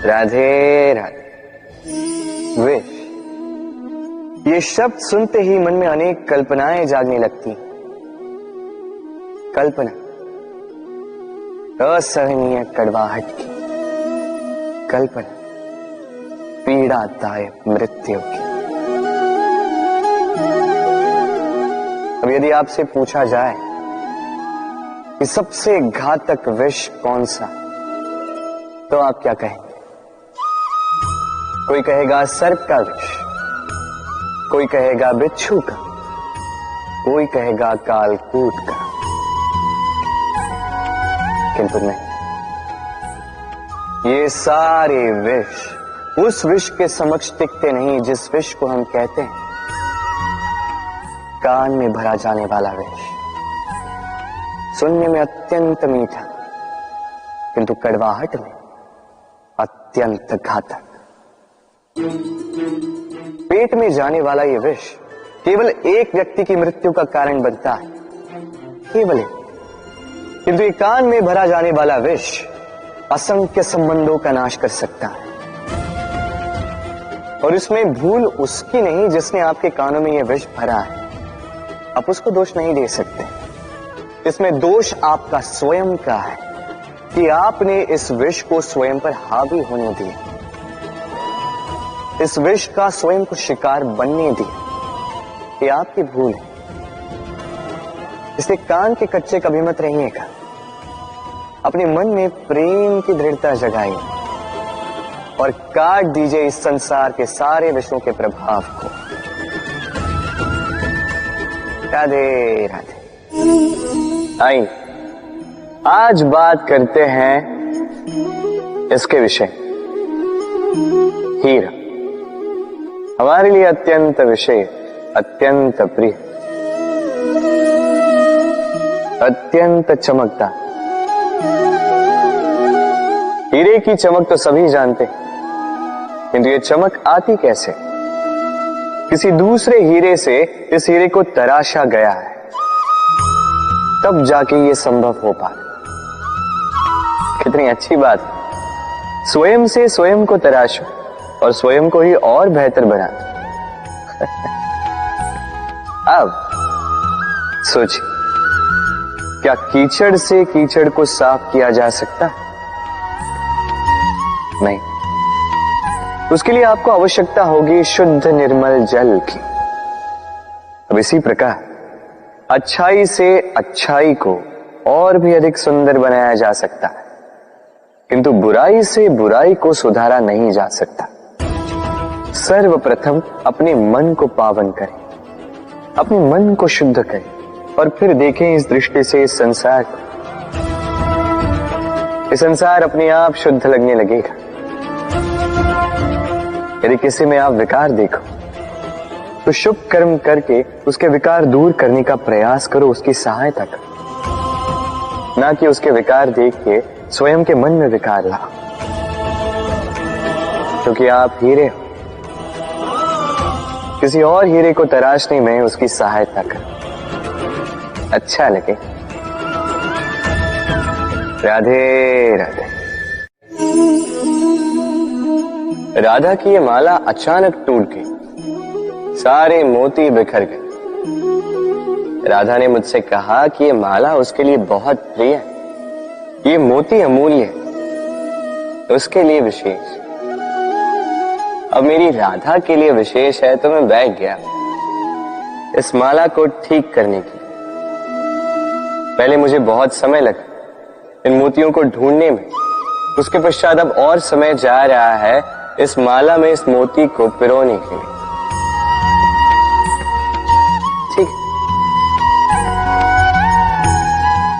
राधे राधे। विश, ये शब्द सुनते ही मन में अनेक कल्पनाएं जागने लगती। कल्पना असहनीय कड़वाहट की, कल्पना पीड़ादायक मृत्यु की। अब यदि आपसे पूछा जाए कि सबसे घातक विष कौन सा, तो आप क्या कहेंगे? कोई कहेगा सर्प का विष, कोई कहेगा बिच्छू का, कोई कहेगा कालकूट का, किंतु नहीं, ये सारे विष उस विष के समक्ष टिकते नहीं जिस विष को हम कहते हैं कान में भरा जाने वाला विष। सुनने में अत्यंत मीठा, किंतु कड़वाहट में अत्यंत घातक। पेट में जाने वाला ये विष केवल एक व्यक्ति की मृत्यु का कारण बनता है, केवल किंतु ये कान में भरा जाने वाला विष असंख्य संबंधों का नाश कर सकता है। और इसमें भूल उसकी नहीं जिसने आपके कानों में यह विष भरा है। आप उसको दोष नहीं दे सकते। इसमें दोष आपका स्वयं का है कि आपने इस विष को स्वयं पर हावी होने दिया, इस विष का स्वयं को शिकार बनने दिया। ये आपकी भूल है। इसलिए कान के कच्चे कभी मत रहिएगा। अपने मन में प्रेम की दृढ़ता जगाइए और काट दीजिए इस संसार के सारे विषयों के प्रभाव को। राधे राधे। आइए आज बात करते हैं इसके विषय। हीरा हमारे लिए अत्यंत विषय, अत्यंत प्रिय, अत्यंत चमकता। हीरे की चमक तो सभी जानते हैं, किंतु ये चमक आती कैसे? किसी दूसरे हीरे से इस हीरे को तराशा गया है, तब जाके ये संभव हो पाए। कितनी अच्छी बात। स्वयं से स्वयं को तराशो और स्वयं को ही और बेहतर बना। अब सोचिए, क्या कीचड़ से कीचड़ को साफ किया जा सकता है? नहीं। उसके लिए आपको आवश्यकता होगी शुद्ध निर्मल जल की। अब इसी प्रकार अच्छाई से अच्छाई को और भी अधिक सुंदर बनाया जा सकता है, किंतु बुराई से बुराई को सुधारा नहीं जा सकता। सर्वप्रथम अपने मन को पावन करें, अपने मन को शुद्ध करें और फिर देखें इस दृष्टि से इस संसार को। ये संसार अपने आप शुद्ध लगने लगेगा। यदि किसी में आप विकार देखो तो शुभ कर्म करके उसके विकार दूर करने का प्रयास करो, उसकी सहायता करो, ना कि उसके विकार देख के स्वयं के मन में विकार लाओ। क्योंकि आप हीरे हो, किसी और हीरे को तराशने में उसकी सहायता करो, अच्छा लगे। राधे राधे। राधा की ये माला अचानक टूट गई, सारे मोती बिखर गए। राधा ने मुझसे कहा कि ये माला उसके लिए बहुत प्रिय है, ये मोती अमूल्य है, उसके लिए विशेष। अब मेरी राधा के लिए विशेष है तो मैं बैठ गया इस माला को ठीक करने की। पहले मुझे बहुत समय लगा इन मोतियों को ढूंढने में, उसके पश्चात अब और समय जा रहा है इस माला में इस मोती को पिरोने के लिए। ठीक।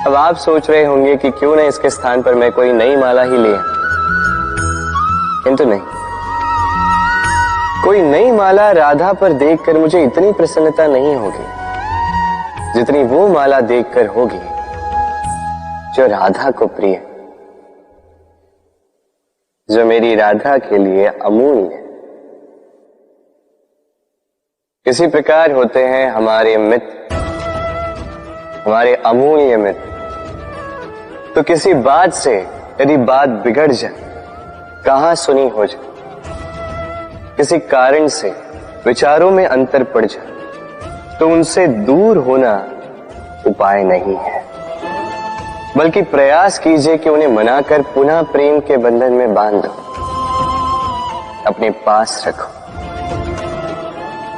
अब आप सोच रहे होंगे कि क्यों ना इसके स्थान पर मैं कोई नई माला ही ले, किंतु नहीं। कोई नई माला राधा पर देखकर मुझे इतनी प्रसन्नता नहीं होगी जितनी वो माला देखकर होगी जो राधा को प्रिय, जो मेरी राधा के लिए अमूल्य है। किसी प्रकार होते हैं हमारे मित्र, हमारे अमूल्य मित्र। तो किसी बात से यदि बात बिगड़ जाए, कहां सुनी हो जाए, किसी कारण से विचारों में अंतर पड़ जाए, तो उनसे दूर होना उपाय नहीं है, बल्कि प्रयास कीजिए कि उन्हें मनाकर पुनः प्रेम के बंधन में बांध दो, अपने पास रखो।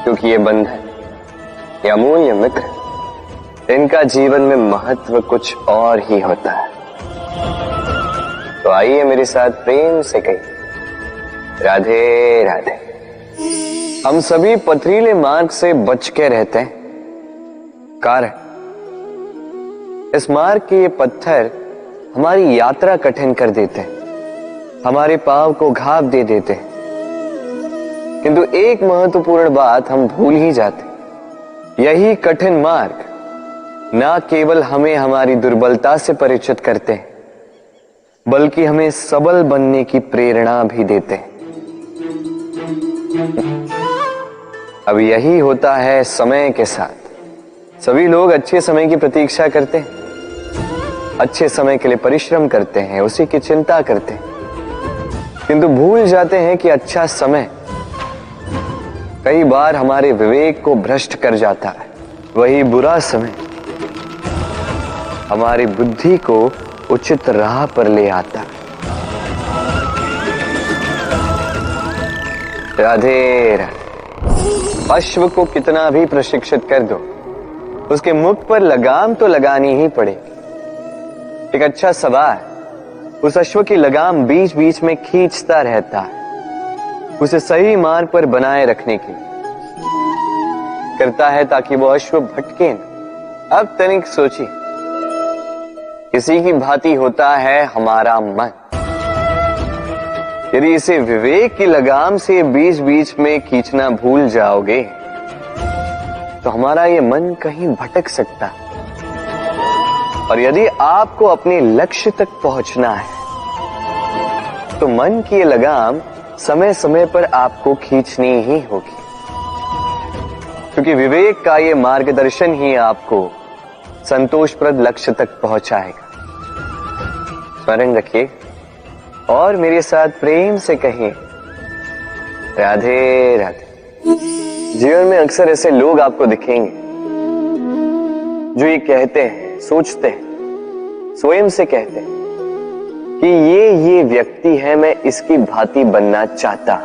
क्योंकि ये बंधन, ये अमूल्य मित्र, इनका जीवन में महत्व कुछ और ही होता है। तो आइए मेरे साथ प्रेम से कहिए राधे राधे। हम सभी पथरीले मार्ग से बच के रहते हैं, कारण इस मार्ग के ये पत्थर हमारी यात्रा कठिन कर देते हैं, हमारे पांव को घाव दे देते हैं। किंतु एक महत्वपूर्ण बात हम भूल ही जाते, यही कठिन मार्ग ना केवल हमें हमारी दुर्बलता से परिचित करते हैं, बल्कि हमें सबल बनने की प्रेरणा भी देते हैं। अब यही होता है समय के साथ, सभी लोग अच्छे समय की प्रतीक्षा करते हैं, अच्छे समय के लिए परिश्रम करते हैं, उसी की चिंता करते हैं, किंतु भूल जाते हैं कि अच्छा समय कई बार हमारे विवेक को भ्रष्ट कर जाता है। वही बुरा समय हमारी बुद्धि को उचित राह पर ले आता है। राधे राधे। अश्व को कितना भी प्रशिक्षित कर दो, उसके मुख पर लगाम तो लगानी ही पड़ेगी। एक अच्छा सवार उस अश्व की लगाम बीच बीच में खींचता रहता है, उसे सही मार्ग पर बनाए रखने की करता है ताकि वो अश्व भटके न। अब तनिक सोचिए, किसी की भांति होता है हमारा मन। यदि इसे विवेक की लगाम से बीच बीच में खींचना भूल जाओगे तो हमारा ये मन कहीं भटक सकता है। और यदि आपको अपने लक्ष्य तक पहुंचना है तो मन की ये लगाम समय समय पर आपको खींचनी ही होगी, क्योंकि विवेक का ये मार्गदर्शन ही आपको संतोषप्रद लक्ष्य तक पहुंचाएगा। स्मरण रखिए और मेरे साथ प्रेम से कहिए, राधे राधे। जीवन में अक्सर ऐसे लोग आपको दिखेंगे जो ये कहते हैं, सोचते हैं, स्वयं से कहते हैं कि ये व्यक्ति है, मैं इसकी भांति बनना चाहता।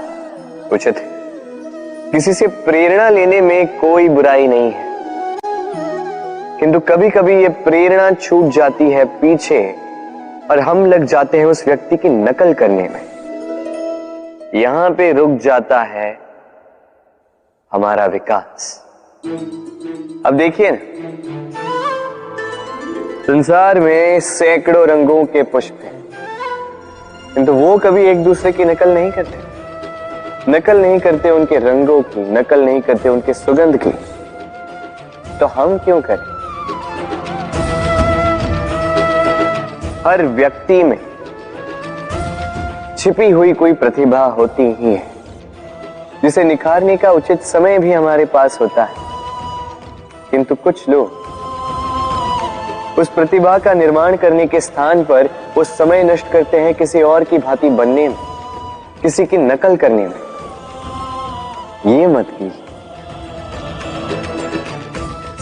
उचित है, किसी से प्रेरणा लेने में कोई बुराई नहीं है, किंतु कभी कभी ये प्रेरणा छूट जाती है पीछे और हम लग जाते हैं उस व्यक्ति की नकल करने में। यहां पे रुक जाता है हमारा विकास। अब देखिए ना, संसार में सैकड़ों रंगों के पुष्प हैं, किंतु वो कभी एक दूसरे की नकल नहीं करते। नकल नहीं करते उनके रंगों की, नकल नहीं करते उनके सुगंध की। तो हम क्यों करें? हर व्यक्ति में छिपी हुई कोई प्रतिभा होती ही है, जिसे निखारने का उचित समय भी हमारे पास होता है, किंतु कुछ लोग उस प्रतिभा का निर्माण करने के स्थान पर वो समय नष्ट करते हैं किसी और की भांति बनने में, किसी की नकल करने में। ये मत कीजिए।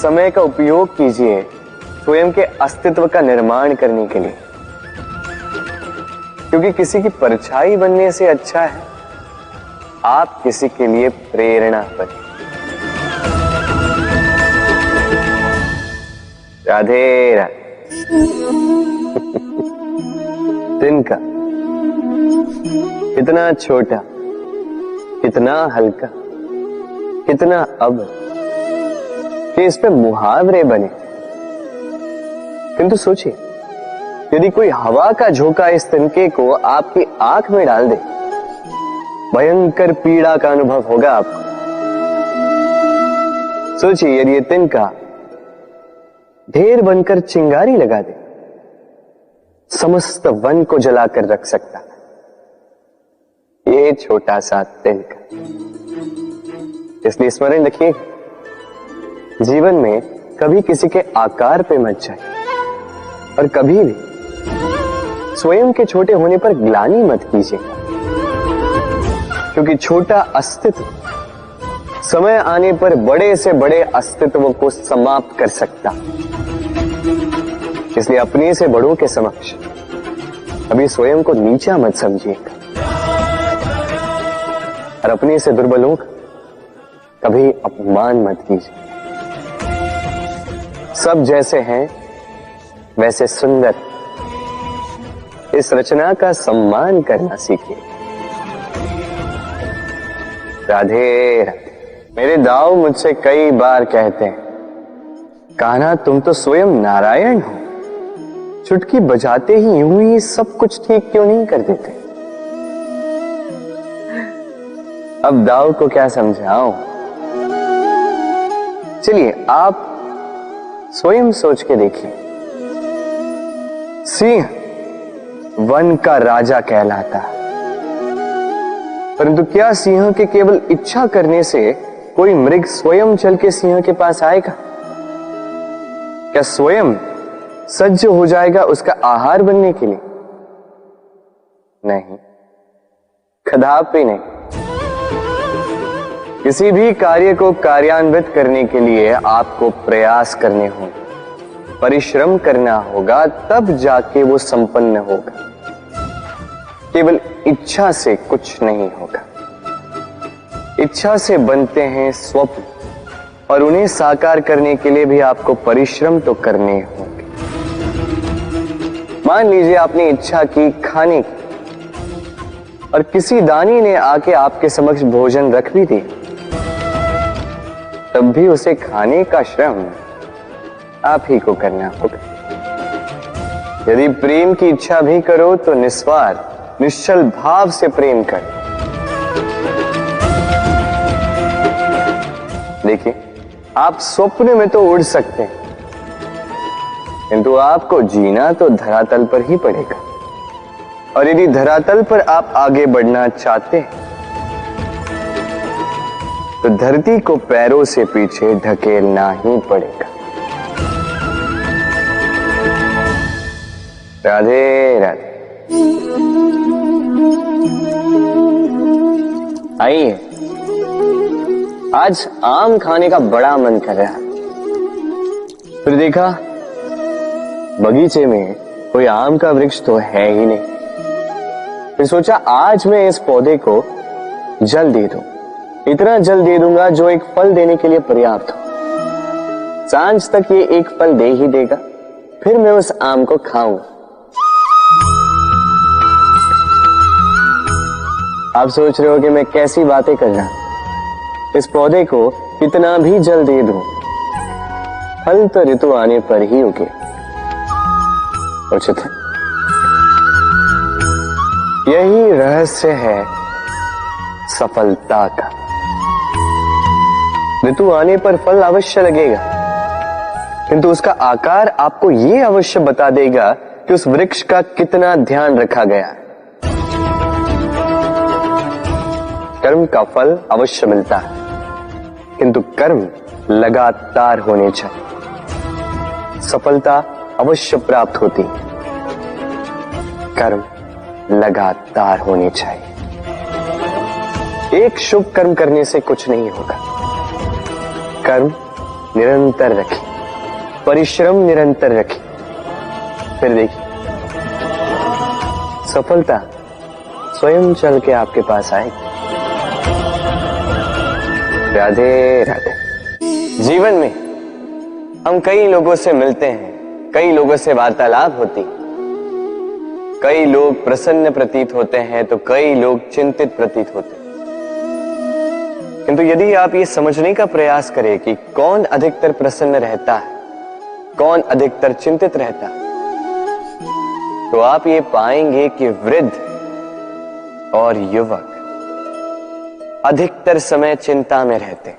समय का उपयोग कीजिए स्वयं के अस्तित्व का निर्माण करने के लिए, क्योंकि किसी की परछाई बनने से अच्छा है आप किसी के लिए प्रेरणा बने। राधे राधे। तिनका कितना छोटा, कितना हल्का, कितना अब कि इस पे मुहावरे बने। किंतु सोचिए, यदि कोई हवा का झोंका इस तिनके को आपकी आंख में डाल दे, भयंकर पीड़ा का अनुभव होगा आपको। सोचिए, यदि ये तिनका ढेर बनकर चिंगारी लगा दे, समस्त वन को जलाकर रख सकता है ये छोटा सा तिनका। इसलिए स्मरण रखिए, जीवन में कभी किसी के आकार पे मत जाए और कभी भी स्वयं के छोटे होने पर ग्लानि मत कीजिए, क्योंकि छोटा अस्तित्व समय आने पर बड़े से बड़े अस्तित्व को समाप्त कर सकता। इसलिए अपने से बड़ों के समक्ष अभी स्वयं को नीचा मत समझिएगा और अपने से दुर्बलों का कभी अपमान मत कीजिए। सब जैसे हैं वैसे सुंदर, इस रचना का सम्मान करना सीखिए। राधे राधे। मेरे दाऊ मुझसे कई बार कहते हैं, कान्हा तुम तो स्वयं नारायण हो, चुटकी बजाते ही यूं ही सब कुछ ठीक क्यों नहीं कर देते? अब दाऊ को क्या समझाऊं? चलिए आप स्वयं सोच के देखिए। सिंह वन का राजा कहलाता है, परंतु क्या सिंह के केवल इच्छा करने से कोई मृग स्वयं चल के सिंह के पास आएगा? क्या स्वयं सज्ज हो जाएगा उसका आहार बनने के लिए? नहीं, कदापि नहीं। किसी भी कार्य को कार्यान्वित करने के लिए आपको प्रयास करने होंगे, परिश्रम करना होगा, तब जाके वो संपन्न होगा। केवल इच्छा से कुछ नहीं होगा। इच्छा से बनते हैं स्वप्न, और उन्हें साकार करने के लिए भी आपको परिश्रम तो करने होंगे। मान लीजिए आपने इच्छा की खाने की, और किसी दानी ने आके आपके समक्ष भोजन रख भी दिया, तब भी उसे खाने का श्रम आप ही को करना होगा। यदि प्रेम की इच्छा भी करो तो निस्वार्थ निश्चल भाव से प्रेम करो। देखिए, आप स्वप्न में तो उड़ सकते हैं, किंतु आपको जीना तो धरातल पर ही पड़ेगा। और यदि धरातल पर आप आगे बढ़ना चाहते हैं तो धरती को पैरों से पीछे ढकेलना ही पड़ेगा। राधे राधे। आइए, आज आम खाने का बड़ा मन कर रहा। फिर देखा बगीचे में कोई आम का वृक्ष तो है ही नहीं। फिर सोचा आज मैं इस पौधे को जल दे दूं, इतना जल दे दूंगा जो एक फल देने के लिए पर्याप्त हो। सांझ तक ये एक फल दे ही देगा, फिर मैं उस आम को खाऊंगा। आप सोच रहे हो कि मैं कैसी बातें कर रहा हूं। इस पौधे को कितना भी जल दे दूं, फल तो ऋतु आने पर ही उगे। उचित है। यही रहस्य है सफलता का। ऋतु आने पर फल अवश्य लगेगा, किंतु उसका आकार आपको यह अवश्य बता देगा कि उस वृक्ष का कितना ध्यान रखा गया है। कर्म का फल अवश्य मिलता है, किंतु कर्म लगातार होने चाहिए। सफलता अवश्य प्राप्त होती है, कर्म लगातार होने चाहिए। एक शुभ कर्म करने से कुछ नहीं होगा। कर्म निरंतर रखें, परिश्रम निरंतर रखें, फिर देखिए सफलता स्वयं चल के आपके पास आएगी। राधे राधे। जीवन में हम कई लोगों से मिलते हैं, कई लोगों से वार्तालाप होती, कई लोग प्रसन्न प्रतीत होते हैं तो कई लोग चिंतित प्रतीत होते हैं। किंतु यदि आप ये समझने का प्रयास करें कि कौन अधिकतर प्रसन्न रहता है, कौन अधिकतर चिंतित रहता है, तो आप ये पाएंगे कि वृद्ध और युवक अधिकतर समय चिंता में रहते हैं।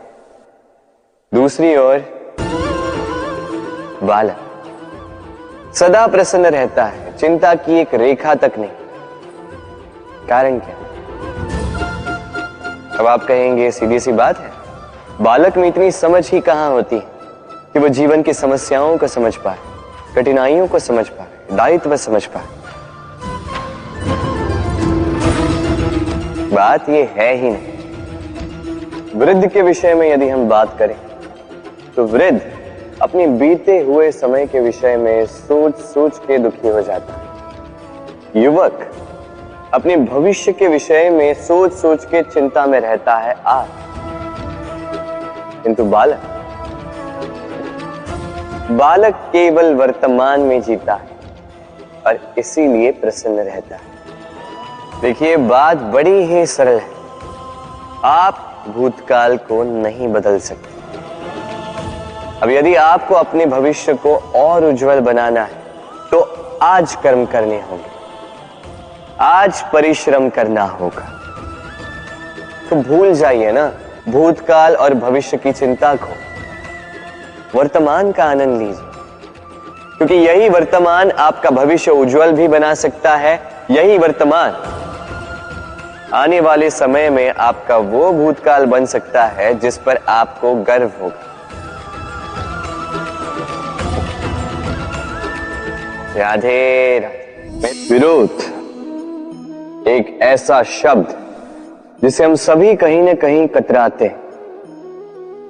दूसरी ओर बालक सदा प्रसन्न रहता है, चिंता की एक रेखा तक नहीं। कारण क्या? अब आप कहेंगे सीधी सी बात है, बालक में इतनी समझ ही कहां होती है कि वो जीवन की समस्याओं को समझ पाए, कठिनाइयों को समझ पाए, दायित्व समझ पाए। बात ये है ही नहीं। वृद्ध के विषय में यदि हम बात करें तो वृद्ध अपने बीते हुए समय के विषय में सोच सोच के दुखी हो जाता है। युवक अपने भविष्य के विषय में सोच सोच के चिंता में रहता है आज। किंतु बालक केवल वर्तमान में जीता है और इसीलिए प्रसन्न रहता है। देखिए, बात बड़ी ही सरल है। आप भूतकाल को नहीं बदल सकते। अब यदि आपको अपने भविष्य को और उज्जवल बनाना है तो आज कर्म करने होंगे, आज परिश्रम करना होगा। तो भूल जाइए ना भूतकाल और भविष्य की चिंता को, वर्तमान का आनंद लीजिए, क्योंकि यही वर्तमान आपका भविष्य उज्जवल भी बना सकता है। यही वर्तमान आने वाले समय में आपका वो भूतकाल बन सकता है जिस पर आपको गर्व होगा। राधे राधे। विरोध एक ऐसा शब्द जिसे हम सभी कहीं न कहीं कतराते हैं।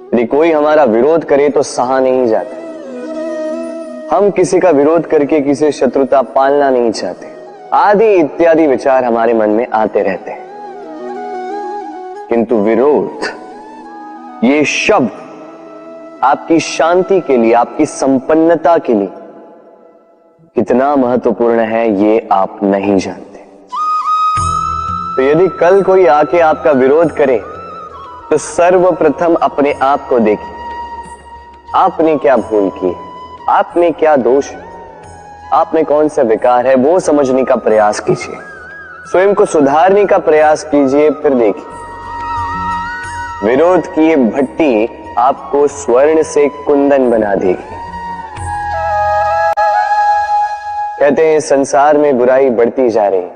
यदि कोई हमारा विरोध करे तो सहा नहीं जाता। हम किसी का विरोध करके किसी शत्रुता पालना नहीं चाहते। आदि इत्यादि विचार हमारे मन में आते रहते हैं। किंतु विरोध, ये शब्द आपकी शांति के लिए, आपकी संपन्नता के लिए कितना महत्वपूर्ण है, ये आप नहीं जानते। तो यदि कल कोई आके आपका विरोध करे तो सर्वप्रथम अपने आप को देखिए। आपने क्या भूल की है, आपने क्या दोष, आप में कौन सा विकार है, वो समझने का प्रयास कीजिए। स्वयं को सुधारने का प्रयास कीजिए। फिर देखिए, विरोध की ये भट्टी आपको स्वर्ण से कुंदन बना देगी। कहते हैं संसार में बुराई बढ़ती जा रही है,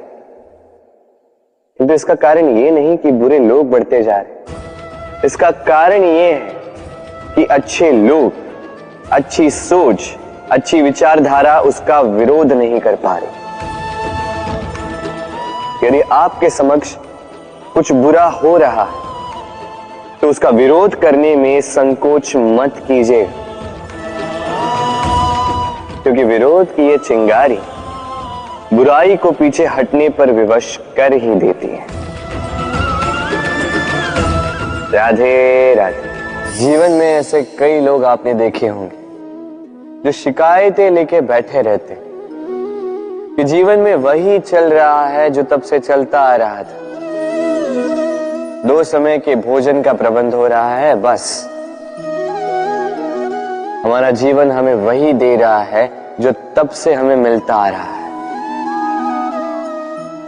किंतु इसका कारण ये नहीं कि बुरे लोग बढ़ते जा रहे। इसका कारण ये है कि अच्छे लोग, अच्छी सोच, अच्छी विचारधारा उसका विरोध नहीं कर पा रही। यदि आपके समक्ष कुछ बुरा हो रहा है तो उसका विरोध करने में संकोच मत कीजिए, क्योंकि विरोध की ये चिंगारी बुराई को पीछे हटने पर विवश कर ही देती है। राधे राधे। जीवन में ऐसे कई लोग आपने देखे होंगे जो शिकायतें लेके बैठे रहते हैं कि जीवन में वही चल रहा है जो तब से चलता आ रहा था। 2 समय के भोजन का प्रबंध हो रहा है, बस हमारा जीवन हमें वही दे रहा है जो तब से हमें मिलता आ रहा है।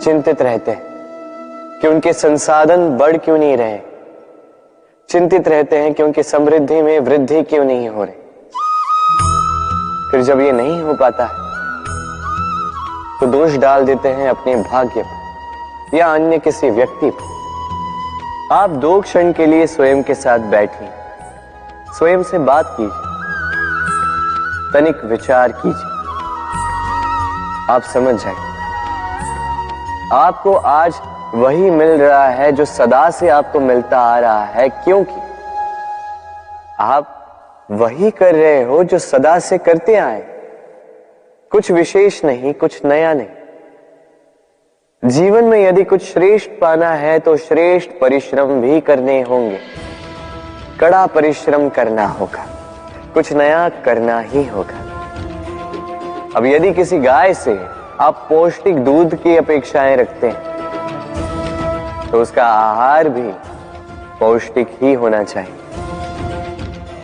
चिंतित रहते हैं कि उनके संसाधन बढ़ क्यों नहीं रहे। चिंतित रहते हैं कि उनकी समृद्धि में वृद्धि क्यों नहीं हो रही। फिर जब ये नहीं हो पाता है तो दोष डाल देते हैं अपने भाग्य पर या अन्य किसी व्यक्ति पर। आप 2 क्षण के लिए स्वयं के साथ बैठिए, स्वयं से बात कीजिए, तनिक विचार कीजिए। आप समझ जाएंगे आपको आज वही मिल रहा है जो सदा से आपको मिलता आ रहा है, क्योंकि आप वही कर रहे हो जो सदा से करते आए। कुछ विशेष नहीं, कुछ नया नहीं। जीवन में यदि कुछ श्रेष्ठ पाना है तो श्रेष्ठ परिश्रम भी करने होंगे। कड़ा परिश्रम करना होगा, कुछ नया करना ही होगा। अब यदि किसी गाय से आप पौष्टिक दूध की अपेक्षाएं रखते हैं तो उसका आहार भी पौष्टिक ही होना चाहिए।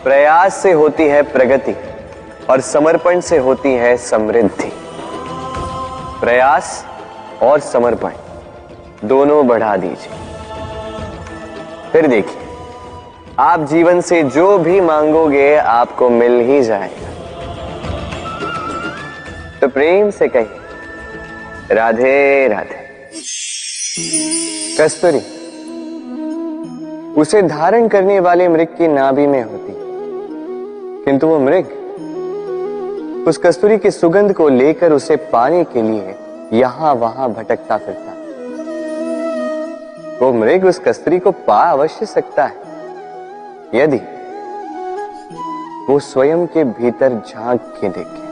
प्रयास से होती है प्रगति और समर्पण से होती है समृद्धि। प्रयास और समर्पण दोनों बढ़ा दीजिए, फिर देखिए आप जीवन से जो भी मांगोगे आपको मिल ही जाएगा। तो प्रेम से कहिए राधे राधे। कस्तूरी उसे धारण करने वाले मृग की नाभि में होती, किंतु वो मृग उस कस्तूरी की सुगंध को लेकर उसे पाने के लिए यहां वहां भटकता फिरता। वो मृग उस कस्तूरी को पा अवश्य सकता है यदि वो स्वयं के भीतर झांक के देखे।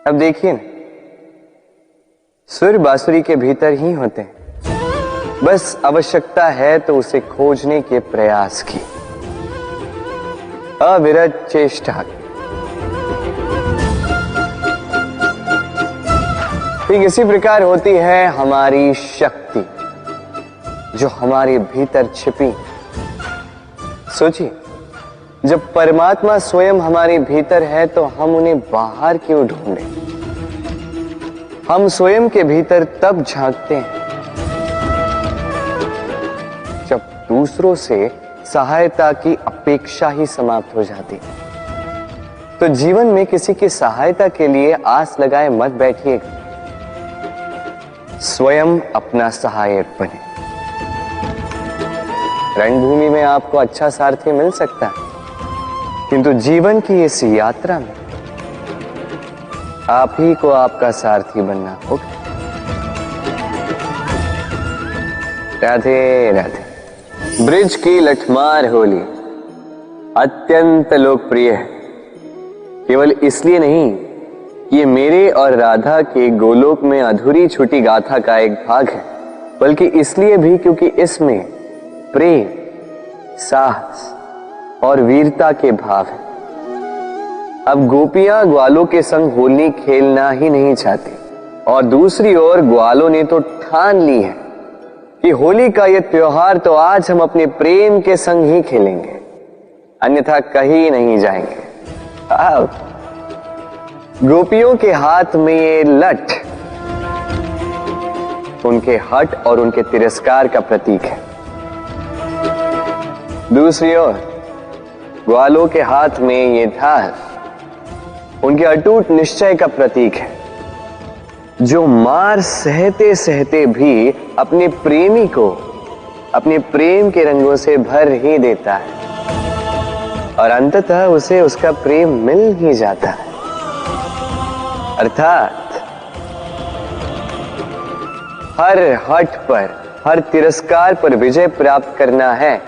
अब देखिए, सुर बांसुरी के भीतर ही होते हैं, बस आवश्यकता है तो उसे खोजने के प्रयास की, अविरत चेष्टा की। ठीक इसी प्रकार होती है हमारी शक्ति जो हमारे भीतर छिपी। सोचिए, जब परमात्मा स्वयं हमारे भीतर है तो हम उन्हें बाहर क्यों ढूंढें। हम स्वयं के भीतर तब झांकते हैं जब दूसरों से सहायता की अपेक्षा ही समाप्त हो जाती। तो जीवन में किसी की सहायता के लिए आस लगाए मत बैठिएगा, स्वयं अपना सहायक बने। रणभूमि में आपको अच्छा सारथी मिल सकता है, किंतु जीवन की इस यात्रा में आप ही को आपका सारथी बनना होगा। राधे राधे। ब्रिज की लठमार होली अत्यंत लोकप्रिय है, केवल इसलिए नहीं कि ये मेरे और राधा के गोलोक में अधूरी छूटी गाथा का एक भाग है, बल्कि इसलिए भी क्योंकि इसमें प्रेम, साहस और वीरता के भाव है। अब गोपियां ग्वालों के संग होली खेलना ही नहीं चाहती, और दूसरी ओर ग्वालों ने तो ठान ली है कि होली का यह त्योहार तो आज हम अपने प्रेम के संग ही खेलेंगे, अन्यथा कहीं नहीं जाएंगे। अब गोपियों के हाथ में ये लठ उनके हठ और उनके तिरस्कार का प्रतीक है। दूसरी ओर ग्वालों के हाथ में ये धार उनके अटूट निश्चय का प्रतीक है, जो मार सहते सहते भी अपने प्रेमी को अपने प्रेम के रंगों से भर ही देता है और अंततः उसे उसका प्रेम मिल ही जाता है। अर्थात हर हठ पर, हर तिरस्कार पर विजय प्राप्त करना है